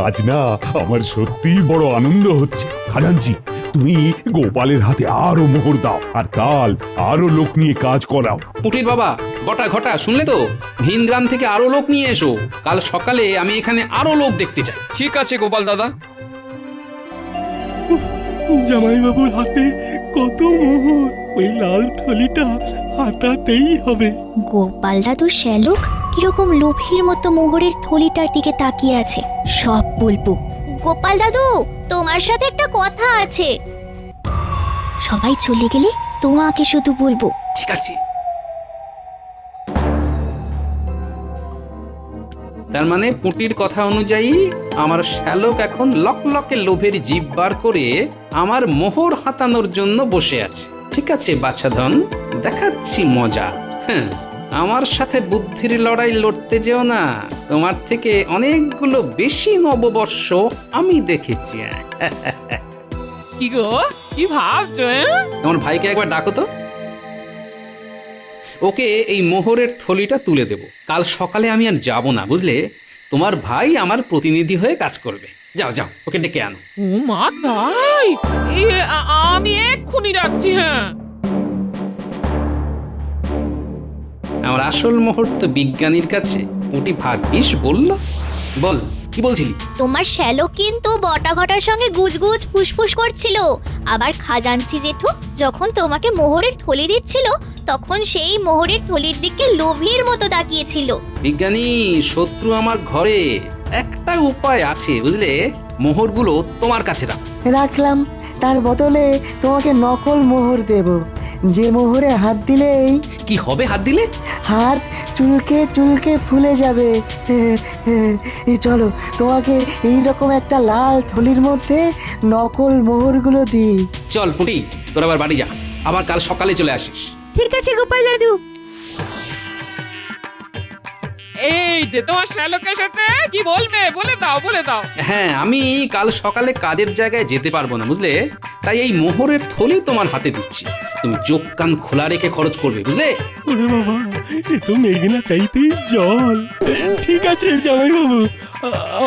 আজ না আমার সত্যিই বড় আনন্দ হচ্ছে। খাজাঞ্চি, তুমি গোপালের হাতে আরো মোহর দাও, আর কাল আরো লোক নিয়ে কাজ করাও। পুটির বাবা, গটা ঘটা শুনলে তো? ভিন গ্রাম থেকে আরো লোক নিয়ে এসো, কাল সকালে আমি এখানে আরো লোক দেখতে চাই। ঠিক আছে গোপাল দাদা। জামাইবাবুর হাতে কত মোহর, ওই লাল থলিটা হাতাতেই হবে। গোপাল দাদু শ্যালক কিরকম লোভীর মতো মোহরের থলিটার দিকে তাকিয়ে আছে, সব বলবো। গোপাল দাদু, তোমার সাথে একটা কথা আছে। সবাই চলে গেলে তোমাকে শুধু বলবো। ঠিক আছে। তার মানে পুটির কথা অনুযায়ী আমার শ্যালক এখন লকলকে লোভের জিভ বার করে আমার মোহর হাতানোর জন্য বসে আছে। ঠিক আছে বাছাধন, দেখাচ্ছি মজা। হ্যাঁ, আমার সাথে বুদ্ধির লড়াই লড়তে যেও না, তোমার থেকে অনেকগুলো বেশি নববর্ষ আমি দেখেছি। কি গো, কি ভাবছো? তোমার ভাইকে একবার ডাকো তো, ওকে এই মোহরের থলিটা তুলে দেব। কাল সকালে আমি আর যাব না, বুঝলে? তোমার ভাই আমার প্রতিনিধি হয়ে কাজ করবে। যাও যাও, ওকে ডেকে আনো। ও মা তাই? আমি এক্ষুনি যাচ্ছি। হ্যাঁ, আমার আসল মোহর তো বিজ্ঞানীর কাছে। পুটি ভাগ্যিস বলল। বল, কি বলছিলি? তোমার শ্যালক কিন্তু বটা ঘটার সঙ্গে গুজগুজ ফুসফুস করছিল। আবার খাজাঞ্চি জেঠু যখন তোমাকে মোহরের থলি দিচ্ছিল, তখন সেই মোহরের থলির দিকে লোভীর মতো তাকিয়েছিল। বিজ্ঞানী, শত্রু আমার ঘরে। একটা উপায় আছে, বুঝলে? মোহরগুলো তোমার কাছে রাখ। রাখলাম, তার বদলে তোমাকে নকল মোহর দেব, যে মোহরে হাত দিলেই কি হবে? হাত দিলে হাত চুলকে চুলকে ফুলে যাবে। চলো, তোমাকে এইরকম একটা লাল থলির মধ্যে নকল মোহরগুলো দিই। চল পুটি, তোর আবার বাড়ি যা, আবার কাল সকালে চলে আসিস। ঠিক আছে গোপাল দাদু। এই যে তোমার শ্যালক এসেছে, কি বলবে? বলে দাও, বলে দাও। হ্যাঁ, আমি কাল সকালে কাজের জায়গায় যেতে পারবো না, বুঝলে? তাই এই মোহরের থলি তোমার হাতে দিচ্ছি, তুমি চোখ কান খোলা রেখে খরচ করবে, বুঝলে? ওরে বাবা, এ তো মেঘনা চাইতেই জল। ঠিক আছে জামাইবাবু,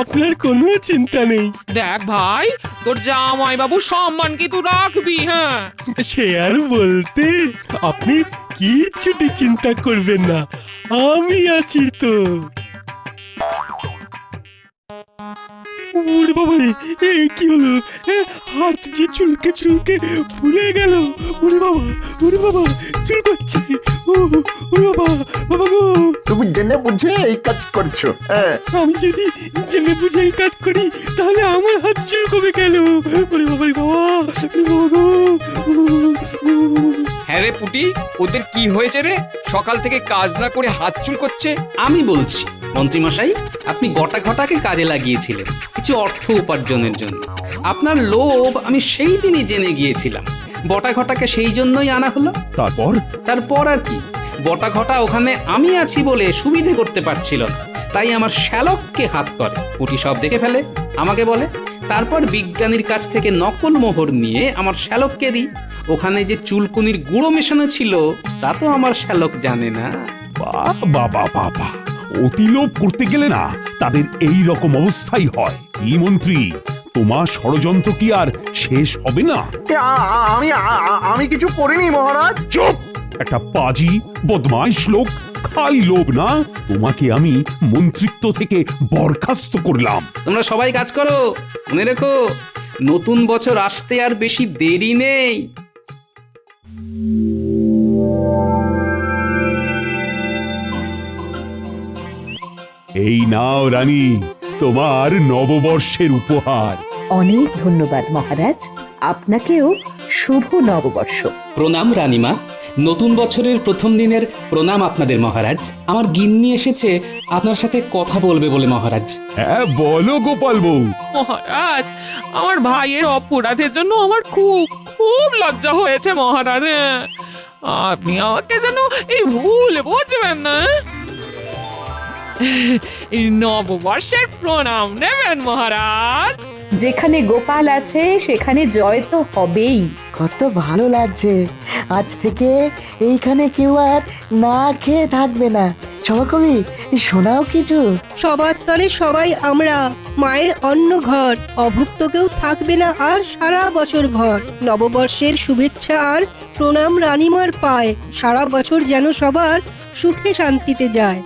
আপনার কোনো চিন্তা নেই। দেখ ভাই, তোর জামাই বাবু সম্মান কি তুই রাখবি? হ্যাঁ, সে আর বলতে, আপনি কিচ্ছুটি চিন্তা করবেন না, আমি আছি তো। ওরে বাবা, কি হলো? হাত যে চুলকে চুলকে ফুলে গেল। ওরে বাবা, ওরে বাবা, চুল করছে। ওরে বাবা, বাবা গো। তুমি জেনে বুঝে এই কাজ করছো? আমি যদি জেনে বুঝে এই কাজ করি, তাহলে আমার হাত চুলকবে কেন? ওরে বাবা রে বাবা, হ্যাঁ রে পুটি, ওদের কি হয়েছে রে? সকাল থেকে কাজ না করে হাত চুল করছে। আমি বলছি মন্ত্রীমশাই, আপনি গটা ঘটাকে কাজে লাগিয়েছিলেন কিছু অর্থ উপার্জনের জন্য। আপনার লোভ আমি সেই দিনই জেনে গিয়েছিলাম। বটা ঘটাকে সেই জন্যই আনা হলো। তারপর আর কি, বটা ঘটা ওখানে আমি আছি বলে সুবিধে করতে পারছিল না, তাই আমার শ্যালককে হাত করে। পুটি সব দেখে ফেলে, আমাকে বলে। তারপর বিজ্ঞানীর কাছ থেকে নকল মোহর নিয়ে আমার শ্যালককে দিই। ওখানে যে চুলকুনির গুঁড়ো মেশানো ছিল তা তো আমার শ্যালক জানে না। বাবা বাবা, অতি লোভ করতে গেলে না তাদের এই রকম অবস্থাই হয়। কি মন্ত্রী, তোমার ষড়যন্ত্র কি আর শেষ হবে না? আমি কিছু করিনি মহারাজ। চুপ! একটা পাজি বদমাইশ লোক, খালি লোভ না। তোমাকে আমি মন্ত্রিত্ব থেকে বরখাস্ত করলাম। তোমরা সবাই কাজ করো, মনে রেখো নতুন বছর আসতে আর বেশি দেরি নেই। এই নাও রানী, তোমার নববর্ষের উপহার। অনেক ধন্যবাদ মহারাজ, আপনাকেও শুভ নববর্ষ। প্রণাম রানীমা, নতুন বছরের প্রথম দিনের প্রণাম আপনাদের মহারাজ। আমার গিন্নি এসেছে আপনার সাথে কথা বলবে বলে মহারাজ। হ্যাঁ বলো গোপাল বউ। মহারাজ, আমার ভাইয়ের অপরাধের জন্য আমার খুব খুব লজ্জা হয়েছে মহারাজ। আপনি আমাকে যেন এই ভুল বুঝবেন না। এই নববর্ষের প্রণাম নেবেন মহারাজ। যেখানে গোপাল আছে সেখানে জয় তো হবেই। কত ভালো লাগছে, আজ থেকে এইখানে কেউ আর না খেয়ে থাকবে না। সভাকবি, শোনাও কিছু। সবার তরে সবাই আমরা, মায়ের অন্ন ঘর, অভুক্ত কেউ থাকবে না আর সারা বছর ভর। নববর্ষের শুভেচ্ছা আর প্রণাম রানীমার পায়, সারা বছর যেন সবার সুখে শান্তিতে যায়।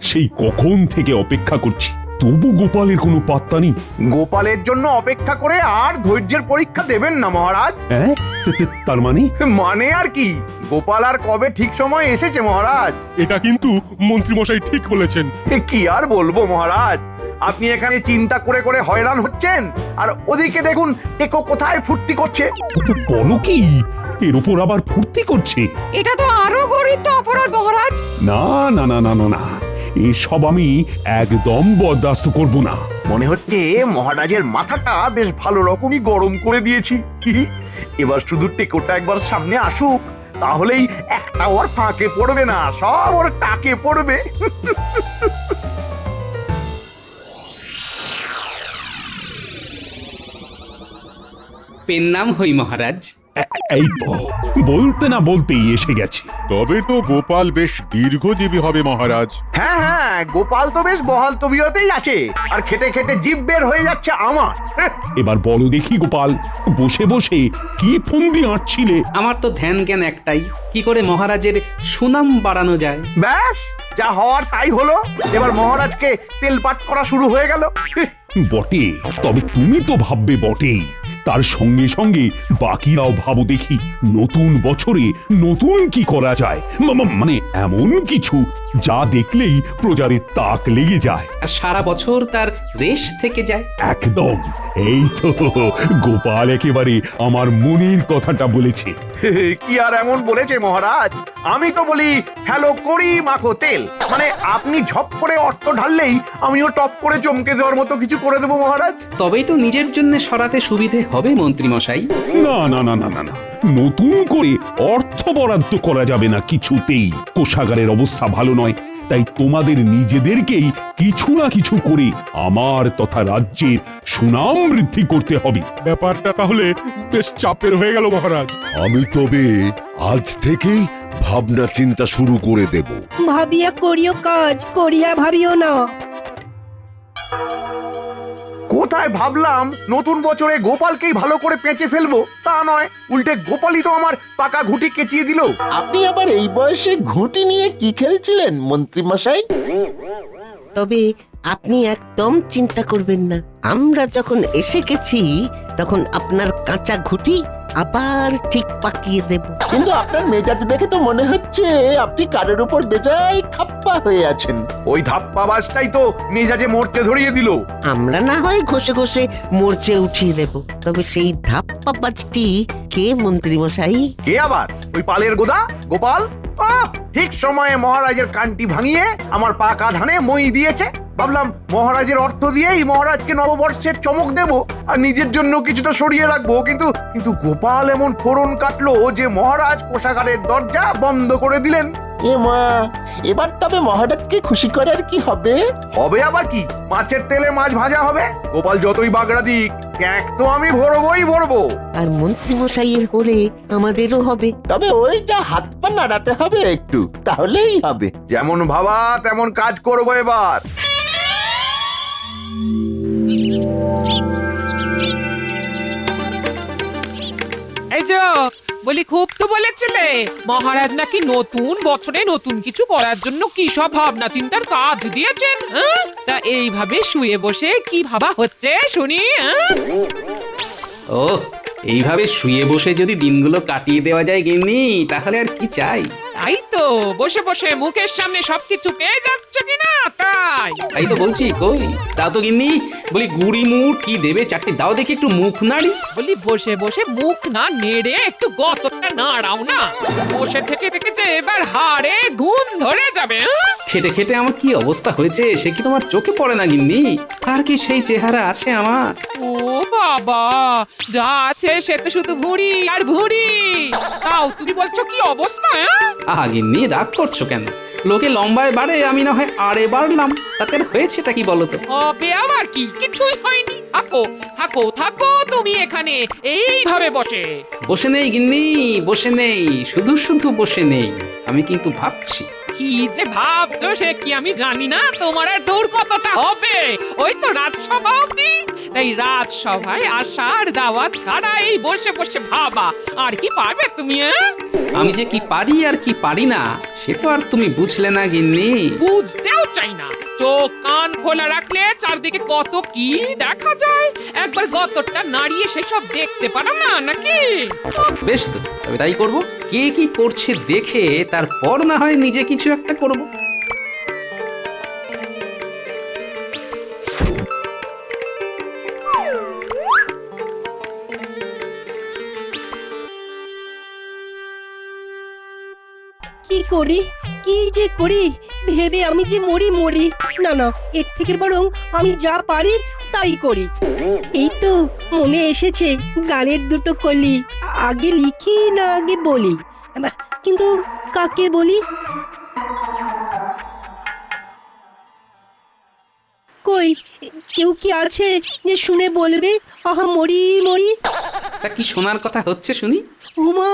সেই কখন থেকে অপেক্ষা করছি, তবু গোপালের কোনো পাত্তা নেই। গোপালের জন্য অপেক্ষা করে আর ধৈর্যের পরীক্ষা দেবেন না মহারাজ। হ্যাঁ, তার মানে? মানে আর কি, গোপাল আর কবে ঠিক সময় এসেছে মহারাজ। এটা কিন্তু মন্ত্রীমশাই ঠিক বলেছেন। কি আর বলবো মহারাজ, আপনি এখানে চিন্তা করে করে হয়রান হচ্ছেন, আর ওদিকে দেখুন টেকো কোথায় ফুর্তি করছে। বলো কি, এর উপর আবার ফুর্তি করছে? এটা তো আরো গরিত অপরাধ মহারাজ। না না না না না না, এসব আমি একদম বরদাস্ত করব না। মনে হচ্ছে মহারাজের মাথাটা বেশ ভালো রকমই গরম করে দিয়েছি। এবার শুধু টেকোটা একবার সামনে আসুক, তাহলেই একটা ওর ফাঁকে পড়বে না, সব ওর টাকে পড়বে। পেন নাম হই মহারাজ। এই তো বলতে না বলতেই এসে গেছে। তবে তো গোপাল বেশ দীর্ঘজীবী হবে মহারাজ। হ্যাঁ হ্যাঁ, গোপাল তো বেশ বহাল তবিয়তেই আছে, আর খেটে খেটে জিভ বের হয়ে যাচ্ছে আমার। এবার বলো দেখি গোপাল, বসে বসে কি ফন্দি আঁটছিলে? আমার তো ধ্যান জ্ঞান একটাই, কি করে মহারাজের সুনাম বাড়ানো যায়। ব্যাস, যা হওয়ার তাই হলো। এবার মহারাজকে তেলপাট করা শুরু হয়ে গেল। বটে, তবে তুমি তো ভাববে বটেই, তার সঙ্গে সঙ্গে বাকিরাও ভাবো দেখি, নতুন বছরে নতুন কি করা যায়। মানে এমন কিছু যা দেখলেই প্রজারের তাক লেগে যায়, আর সারা বছর তার রেশ থেকে যায়। একদম, এই তো গোপাল একেবারে আমার মনের কথাটা বলেছে। কি আর এমন বলেছে মহারাজ, আমি তো বলি হ্যালো করি মাখো তেল, মানে আপনি ঝপ করে অর্থ ঢাললেই আমিও টপ করে চমকে দেওয়ার মতো কিছু করে দেবো মহারাজ। তবেই তো নিজের জন্য সরাতে সুবিধে হবে মন্ত্রী মশাই। না না না না না না, নতুন করে অর্থ বরাদ্দ করা যাবে না কিছুতেই। কোষাগারের অবস্থা ভালো নয়, তাই তোমাদের নিজেদেরকেই কিছু না কিছু করে আমার তথা রাজ্যের সুনাম বৃদ্ধি করতে হবে। ব্যাপারটা তাহলে বেশ চাপের হয়ে গেল মহারাজ। আমি তবে আজ থেকেই ভাবনা চিন্তা শুরু করে দেব। ভাবিয়া করিও কাজ, করিয়া ভাবিও না। কোথায় ভাবলাম নতুন বছরে গোপালকেই ভালো করে পেঁচে ফেলবো, তা নয়, উল্টে গোপালই তো আমার পাকা ঘুঁটি কেচিয়ে দিল। আপনি আবার এই বয়সে ঘুঁটি নিয়ে কি খেলছিলেন মন্ত্রী মশাই? তবে আপনি একদম চিন্তা করবেন না, আমরা যখন এসে গেছি তখন আপনার কাঁচা ঘুঁটি আবার ঠিক পাকিয়ে দেব। কিন্তু আপনার মেজাজ দেখে তো মনে হচ্ছে আপনি কারের উপর বেজায় খাপ্পা হয়ে আছেন। ওই ধাপ্পাবাজটাই তো মেজাজে মরচে ধরিয়ে দিল। আমরা না হয় ঘষে ঘষে মরচে উঠিয়ে দেব, তবে সেই ধাপ্পাবাজটি কে মন্ত্রী মশাই? কে আবার? ওই পালের গোদা গোপাল। ঠিক সময়ে মহারাজের কানটি ভাঙিয়ে আমার পাকা ধানে মই দিয়েছে। ভাবলাম মহারাজের অর্থ দিয়েই মহারাজকে নববর্ষের চমক দেব আর নিজের জন্য কিছুটা সরিয়ে রাখবো, কিন্তু গোপাল এমন ফোড়ন কাটলো যে মহারাজ কোষাগারের দরজা বন্ধ করে দিলেন। এ মা, এবার তবে মহারাজকে খুশি করার কি হবে? হবে আবার কি, মাছের তেলে মাছ ভাজা হবে। গোপাল যতই বাগড়া দিক, ক্যাক তো আমি ভরবই ভরবো। আর মন্ত্রী মশাইয়ের হলে আমাদেরও হবে। তবে ওই যা হাত পা নাড়াতে হবে একটু, তাহলেই হবে। যেমন ভাবা তেমন কাজ করবো এবার। এই যে বলি, খুব তো বলেছিলে মহারাজ নাকি নতুন বছরে নতুন কিছু করার জন্য কি সব ভাবনা চিন্তার কাজ দিয়েছেন। হ্যাঁ? তা এইভাবে শুয়ে বসে কি ভাবা হচ্ছে শুনি? ও, এইভাবে শুয়ে বসে যদি দিনগুলো কাটিয়ে দেওয়া যায় গিন্নি, তাহলে আর কি চাই? তাই তো, বসে বসে মুখের সামনে সবকিছু পেয়ে যাচ্ছে কিনা তাই। তাই তো বলছি, কই দাও তো গিন্নি। বলি গুড়ি মুড় কি দেবে, চারটি দাও দেখি, একটু মুখ নাড়ি। বলি বসে বসে মুখ না নেড়ে একটু গতটা নাড়াও না। বসে থেকে থেকে যে এবার হাড়ে ঘুম ধরে যাবে। খেটে খেটে আমার কি অবস্থা হয়েছে সে কি তোমার চোখে পড়ে না গিন্নি? আর কি সেই চেহারা আছে আমার? ও বাবা, যা আছে সে তো শুধু ভুঁড়ি আর ভুঁড়ি। তাও তুমি বলছো কি অবস্থা? আহা গিন্নি, রাগ করছো কেন? লোকে লম্বায় বাড়ে, আমি না হয় আড়ে বাড়লাম, তাতে হয়েছেটা কি বলো তো? হবে আবার কি, কিছুই হয়নি। থাকো থাকো থাকো তুমি এখানে এইভাবে বসে। বসে নেই গিন্নি, বসে নেই, শুধু শুধু বসে নেই, আমি কিন্তু ভাবছি। কি যে ভাবছো সে কি আমি জানি না? তোমার আর দূর কতটা হবে, ওই তো রাজসভা অবধি। তাই রাজসভায় আসার যাওয়া ছাড়া এই বসে বসে ভাবা আর কি পারবে তুমি? আমি যে কি পারি আর কি পারি না সে তো আর তুমি বুঝলে না গিন্নি। বুঝতেও চাই না। চোখ কান খোলা রাখলে চারদিকে কত কি দেখা যায়, একবার গতরটা নাড়িয়ে সেসব দেখতে পারো না নাকি? বেশ তো, তবে তাই করব। কে কি করছে দেখে তারপর না হয় নিজে কিছু একটা করব। কি করি, কি যে করি ভেবে আমি যে মরি। না না, এর থেকে বরং আমি যা পারি তাই করি। এই তো মনে এসেছে গানের দুটো কলি। আগে লিখি না আগে বলি? কিন্তু কাকে বলি? কই, কেউ কি আছে যে শুনে বলবে আহা মরি মরি? তা কি শোনার কথা হচ্ছে শুনি? উমা,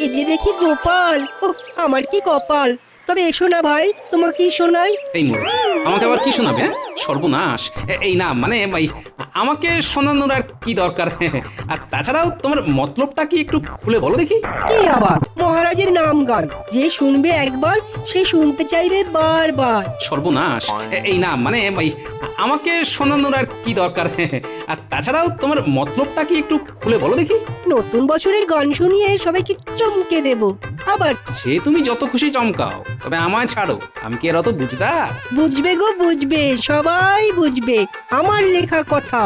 এ যে দেখি গোপাল। ও আমার কি কপাল। তবে এসো না ভাই, তোমাকেই শোনাই। এই মরেছে, আমাকে আবার কি শোনাবে? সর্বনাশ। এই না মানে আমাকে শোনানোর আর কি দরকার? আর তাছাড়াও তোমার মতলবটা কি একটু খুলে বলো দেখি। কি আবার মহারাজের নাম গান, যে শুনবে একবার সে শুনতে চাইবে বারবার। সর্বনাশ। এই না মানে আমাকে শোনানোর আর কি দরকার? আর তাছাড়াও তোমার মতলবটা কি একটু খুলে বলো দেখি। নতুন বছরের গান শুনিয়ে সবাইকে চমকে দেব। আবার সে তুমি যত খুশি চমকাও, তবে আমায় ছাড়ো, আমি কি এর অত বুঝদার? বুঝবে গো বুঝবে, সবাই বুঝবে আমার লেখা কথা।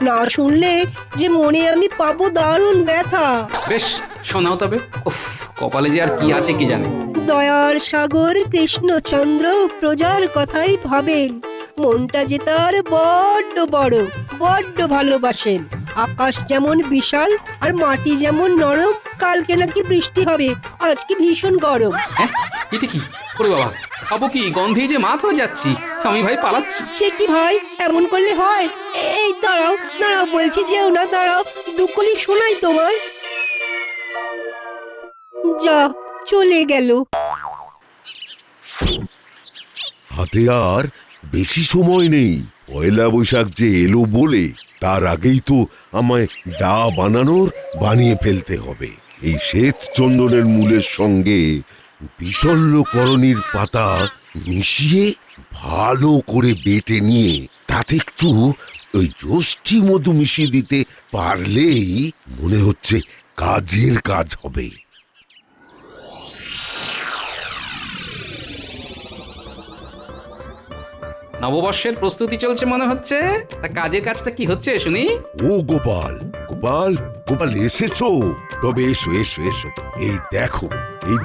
না শুনলে যে মনে আমি পাবো দারুণ ব্যথা। বেশ শোনাও তবে। উফ, কপালে যে আর কি আছে কি জানে। দয়ার সাগর কৃষ্ণচন্দ্র প্রজার কথাই ভাবেন, মনটা যে তার বড্ড বড়, বড্ড ভালোবাসেন। আকাশ যেমন বিশাল আর মাটি যেমন নরম। কালকে নাকি বৃষ্টি হবে, আজকে ভীষণ গরম। এটা কি? ওরে বাবা, খাবো কি? গন্ধে যে মাথা হয়ে যাচ্ছি, আমি ভাই পালাচ্ছি। সে কি ভাই, এমন করলে হয়? এই দাঁড়াও দাঁড়াও বলছি, যেও না, দাঁড়াও, দুকলি শোনাই তোমায়। যা চলে গেল। হাতে আর বেশি সময় নেই। পয়লা বৈশাখ যে এলো বলে তার আগেই তো আমায় যা বানানোর বানিয়ে ফেলতে হবে। এই শ্বেত চন্দনের মূলের সঙ্গে বিশল্যকরণীর পাতা মিশিয়ে ভালো করে বেটে নিয়ে তাতে একটু ওই যষ্টি মধু মিশিয়ে দিতে পারলেই মনে হচ্ছে কাজের কাজ হবে। নববর্ষের প্রস্তুতি চলছে মনে হচ্ছে। তা কাজের কাজটা কি হচ্ছে শুনি? ও গোপাল, গোপাল, গোপাল এসেছো? তবে এসো এসো এসো। এই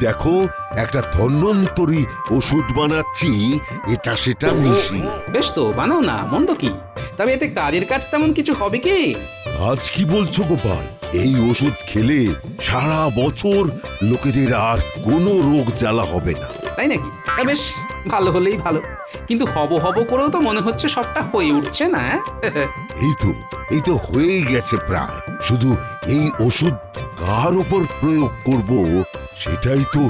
দেখো একটা ধন্বন্তরী ওষুধ বানাচ্ছি, এটা সেটা মিশিয়ে। বেশ তো, বানাও না, মন্দ কি। তবে এতে কাজের কাজ তেমন কিছু হবে কি? আজ কি বলছো গোপাল? এই ওষুধ খেলে সারা বছর লোকেদের আর কোনো রোগ জ্বালা হবে না। তা তাই নাকি? বেশ, ভালো হলেই ভালো, কিন্তু হব হব করেও তো মনে হচ্ছে সবটা হয়ে উঠছে না। এই তো হয়েই গেছে প্রায়। শুধু এই ওষুধ কার উপর প্রয়োগ করব সেটাই তো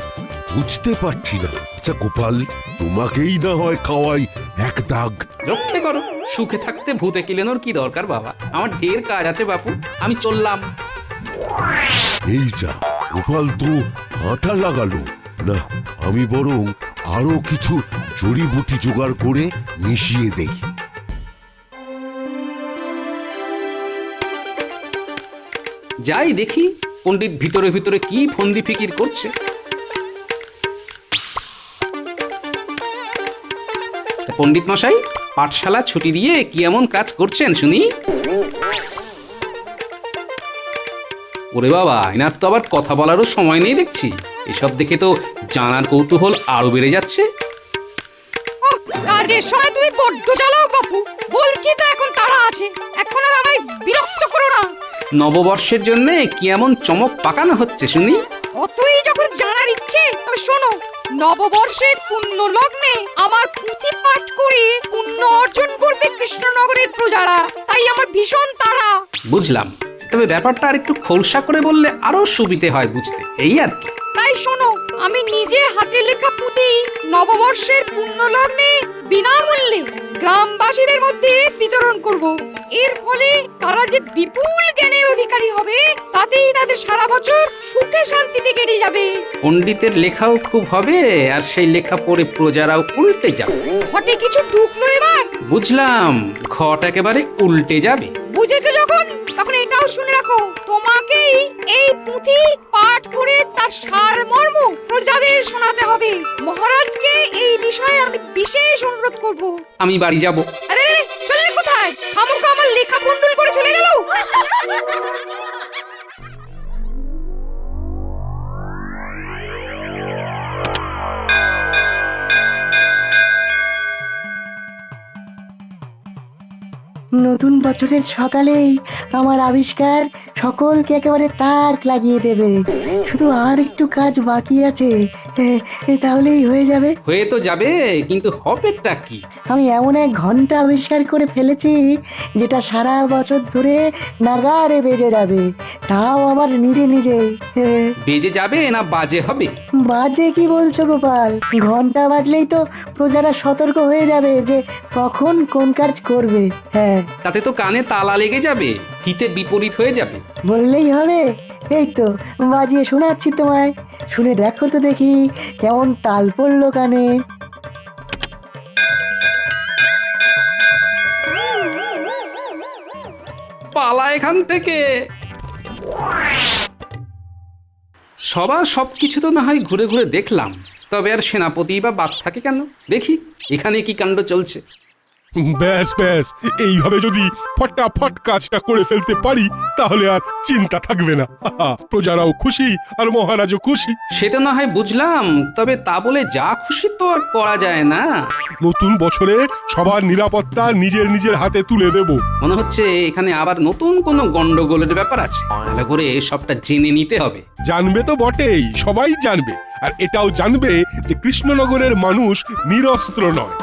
বুঝতে পারছি না। আচ্ছা গোপাল, তোমাকেই না হয় খাওয়াই এক দাগ। রক্ষে করো, সুখে থাকতে ভূতে কিলেনোর কি দরকার বাবা? আমার ঢের কাজ আছে বাপু, আমি চললাম। এই যা, গোপাল তো আটা লাগালো না। আমি বরং আরো কিছু জড়িবুটি জোগাড় করে মিশিয়ে দেখি। যাই দেখি পণ্ডিত ভিতরে ভিতরে কি ফন্দি ফিকির করছে। পণ্ডিত মশাই, পাঠশালা ছুটি দিয়ে কি এমন কাজ করছেন শুনি? ওরে বাবা, এনার তো আবার কথা বলারও সময় নেই দেখছি। এসব দেখে তো জানার কৌতূহল আরো বেড়ে যাচ্ছে। কাজের সময় তুমি বড্ড চালাও বাপু, বলছি তো এখন তাড়া আছে, এখন আর আমায় বিরক্ত করো না। নববর্ষের জন্য কি এমন চমক পাকানো হচ্ছে শুনি? অতই যখন জানার ইচ্ছে, তবে শোনো, নববর্ষের পুণ্য লগ্নে আমার পুঁথি পাঠ করে পুণ্য অর্জন করবে কৃষ্ণনগরের প্রজারা, তাই আমার ভীষণ তাড়া। বুঝলাম, তবে ব্যাপারটা আর একটু খোলসা করে বললে আরো সুবিধে হয় বুঝতে, এই আর কি। তাই শোনো, আমি নিজে হাতে লেখা পুঁথি নববর্ষের পুণ্য লগ্নে বিনামূল্যে গ্রামবাসীদের মধ্যে বিতরণ করব। এর ফলে তারা যে বিপুল জ্ঞানের অধিকারী হবে, তাতেই তাদের সারা বছর সুখে শান্তিতে কেটে যাবে। পণ্ডিতের লেখাও খুব হবে, আর সেই লেখা পড়ে প্রজারাও উল্টে যাবে। ঘটে কিছু ঢুকলো এবার? বুঝলাম, ঘট একেবারে উল্টে যাবে। বুঝেছো যখন, তখন এটাও শুনে রাখো, তোমাকেই এই পুঁথি পাঠ করে তার সারমর্ম প্রজাদের শোনাতে হবে। মহারাজকে এই বিষয়ে আমি বিশেষ অনুরোধ করব। আমি বাড়ি যাব। আরে চললে কোথায়? খামুকা আমার লেখা বন্ডল করে চলে গেল। নতুন বছরের সকালেই আমার আবিষ্কার সকলকে একেবারে তাক লাগিয়ে দেবে। শুধু আর একটু কাজ বাকি আছে, তাহলেই হয়ে যাবে। হয়ে তো যাবে, কিন্তু হবেটা কি? আমি এমন এক ঘন্টা আবিষ্কার করে ফেলেছি যেটা সারা বছর ধরে নাগাড়ে বেজে যাবে, তাও আবার নিজে নিজে। বেজে যাবে না বাজে হবে? বাজে কি বলছো গোপাল? ঘন্টা বাজলেই তো প্রজারা সতর্ক হয়ে যাবে যে কখন কোন কাজ করবে। হ্যাঁ, তাতে তো কানে তালা লেগে যাবে, হিতে বিপরীত হয়ে যাবে। বললেই হবে। এই তো বাজিয়ে শোনাচ্ছি তোমায়, শুনে দেখো তো দেখি কেমন তাল পড়লো কানে। পালা এখান থেকে। সবার সবকিছু তো না হয় ঘুরে ঘুরে দেখলাম, তবে আর সেনাপতি বা বাদ থাকে কেন? দেখি এখানে কি কাণ্ড চলছে। ব্যাস ব্যাস, এইভাবে যদি ফটাফট কাজটা করে ফেলতে পারি তাহলে আর চিন্তা থাকবে না। প্রজারাও খুশি আর মহারাজও খুশি। সে তো না হয় বুঝলাম, তবে তা বলে যা খুশি তো আর করা যায় না। নতুন বছরে সবার নিরাপত্তা নিজের নিজের হাতে তুলে দেব। মনে হচ্ছে এখানে আবার নতুন কোনো গন্ডগোলের ব্যাপার আছে, ভালো করে সবটা জেনে নিতে হবে। জানবে তো বটেই, সবাই জানবে। আর এটাও জানবে যে কৃষ্ণনগরের মানুষ নিরস্ত্র নয়।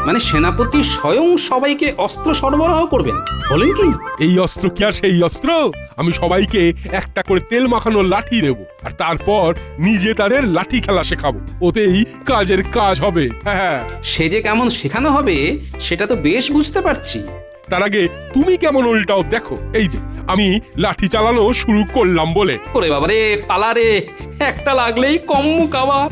মানে সেনাপতি স্বয়ং সবাইকে অস্ত্র সরবরাহ করবেন বলেন কি? এই অস্ত্র কি আর সেই অস্ত্র? আমি সবাইকে একটা করে তেল মাখানো লাঠি দেব, আর তারপর নিজে তাদের লাঠি খেলা শেখাবো। ওতেই কাজের কাজ হবে। হ্যাঁ, সে যে কেমন শেখানো হবে সেটা তো বেশ বুঝতে পারছি। তার আগে তুমি কেমন উল্টাও দেখো। এই যে আমি লাঠি চালানো শুরু করলাম বলে। ওরে বাবারে, পালারে, একটা লাগলেই কম কাবার।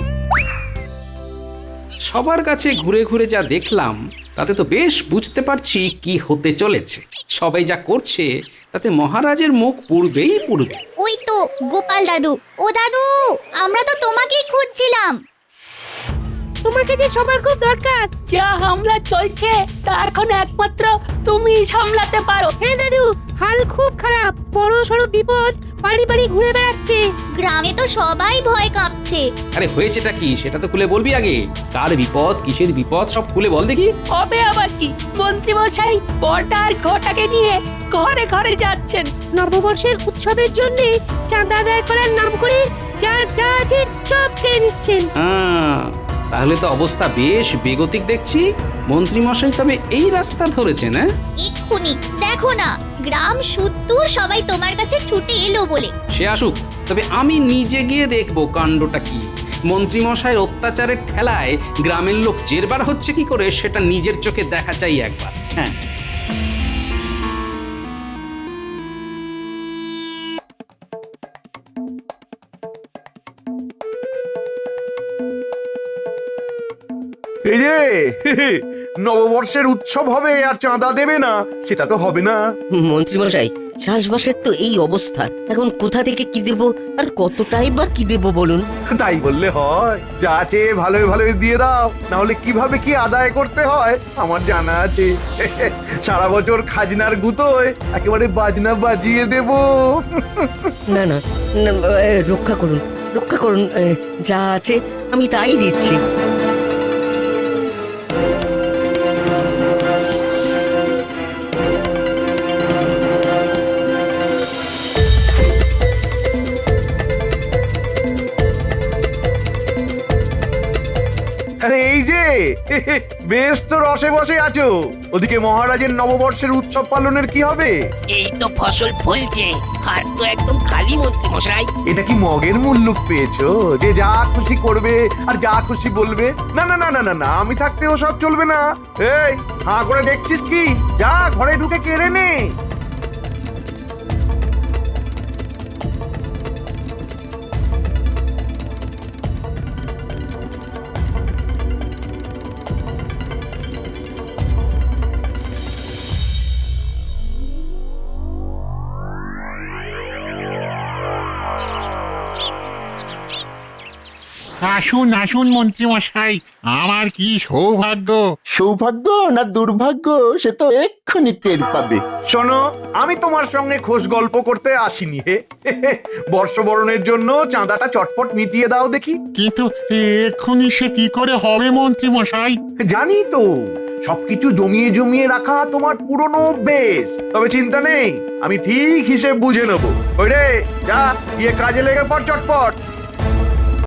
সবার কাছে ঘুরে ঘুরে যা দেখলাম তাতে তো বেশ বুঝতে পারছি কি হতে চলেছে। সবাই যা করছে তাতে মহারাজের মুখ পুড়বেই পুড়বে। ওই তো গোপাল দাদু। ও দাদু, আমরা তো তোমাকেই খুঁজছিলাম। তোমাকে যে সবার খুব দরকার। যা হামলা চলছে তা এখন একমাত্র তুমি সামলাতে পারো। হ্যাঁ দাদু, হাল খুব খারাপ। বড় সড়ো বিপদ বাড়ি বাড়ি ঘুরে বেড়াচ্ছে। গ্রামে তো সবাই ভয় কাঁপছে। আরে হয়েছেটা কি সেটা তো খুলে বলবি আগে। কার বিপদ, কিসের বিপদ, সব খুলে বল দেখি। হবে আবার কি, মন্ত্রী মশাই বড়টা আর ঘটাকে নিয়ে ঘরে ঘরে যাচ্ছেন। নববর্ষের উৎসবের জন্য চাঁদা আদায় করার নাম করে যার যা আছে সব কেড়ে নিচ্ছেন। তাহলে তো অবস্থা বেশ বেগতিক দেখছি। মন্ত্রীমশাই তবে এই রাস্তা ধরেছেন, হ্যাঁ? এক্ষুনি দেখো না, গ্রাম সুত্তুর সবাই তোমার কাছে ছুটে এলো বলে। সে আসুক, তবে আমি নিজে গিয়ে দেখবো কাণ্ডটা কি। মন্ত্রীমশাইয়ের অত্যাচারের ঠেলায় গ্রামের লোক জেরবার হচ্ছে কি করে সেটা নিজের চোখে দেখা চাই একবার। হ্যাঁ, এই যে নববর্ষের উৎসব হবে আর চাঁদা দেবে না, সেটা তো হবে না। মন্ত্রীমশাই, চাষবাসের তো এই অবস্থা, এখন কোথা থেকে কি দেব আর কতটাই বা কি দেব বলুন? তাই বললে হয়? যা আছে ভালোই ভালোই দিয়ে দাও, না হলে কিভাবে কি আদায় করতে হয় আমার জানা আছে। সারা বছর খাজনার গুতোয় একেবারে বাজনা বাজিয়ে দেব। না না না, রক্ষা করুন, রক্ষা করুন, যা আছে আমি তাই দিচ্ছি। আরে এই যে বেশ তো রসে বসে আছো, ওদিকে মহারাজের নববর্ষের উৎসব পালনের কি হবে? এই তো ফসল ফলছে, হাত তো একদম খালি মন্ত্রীমশাই। এটা কি মগের মুল্লুক পেয়েছো যে যা খুশি করবে আর যা খুশি বলবে? না না না না না না, আমি থাকতে ও সব চলবে না। এই হাঁ করে দেখছিস কি? যা ঘরে ঢুকে কেড়ে নে। আসুন আসুন মন্ত্রীমশাই, আমার কি সৌভাগ্য। সৌভাগ্য না দুর্ভাগ্য সে তো এক্ষুনি টের পাবে। শোনো, আমি তোমার সঙ্গে খোশ গল্প করতে আসিনি হে। বর্ষবরণের জন্য চাঁদাটা চটপট মিটিয়ে দাও দেখি। কিন্তু এক্ষুনি সে কি করে হবে মন্ত্রীমশাই? জানি তো, সবকিছু জমিয়ে জমিয়ে রাখা তোমার পুরনো অভ্যেস, তবে চিন্তা নেই, আমি ঠিক হিসেব বুঝে নেবো। ওই রে, যা গিয়ে কাজে লেগে পড় চটপট।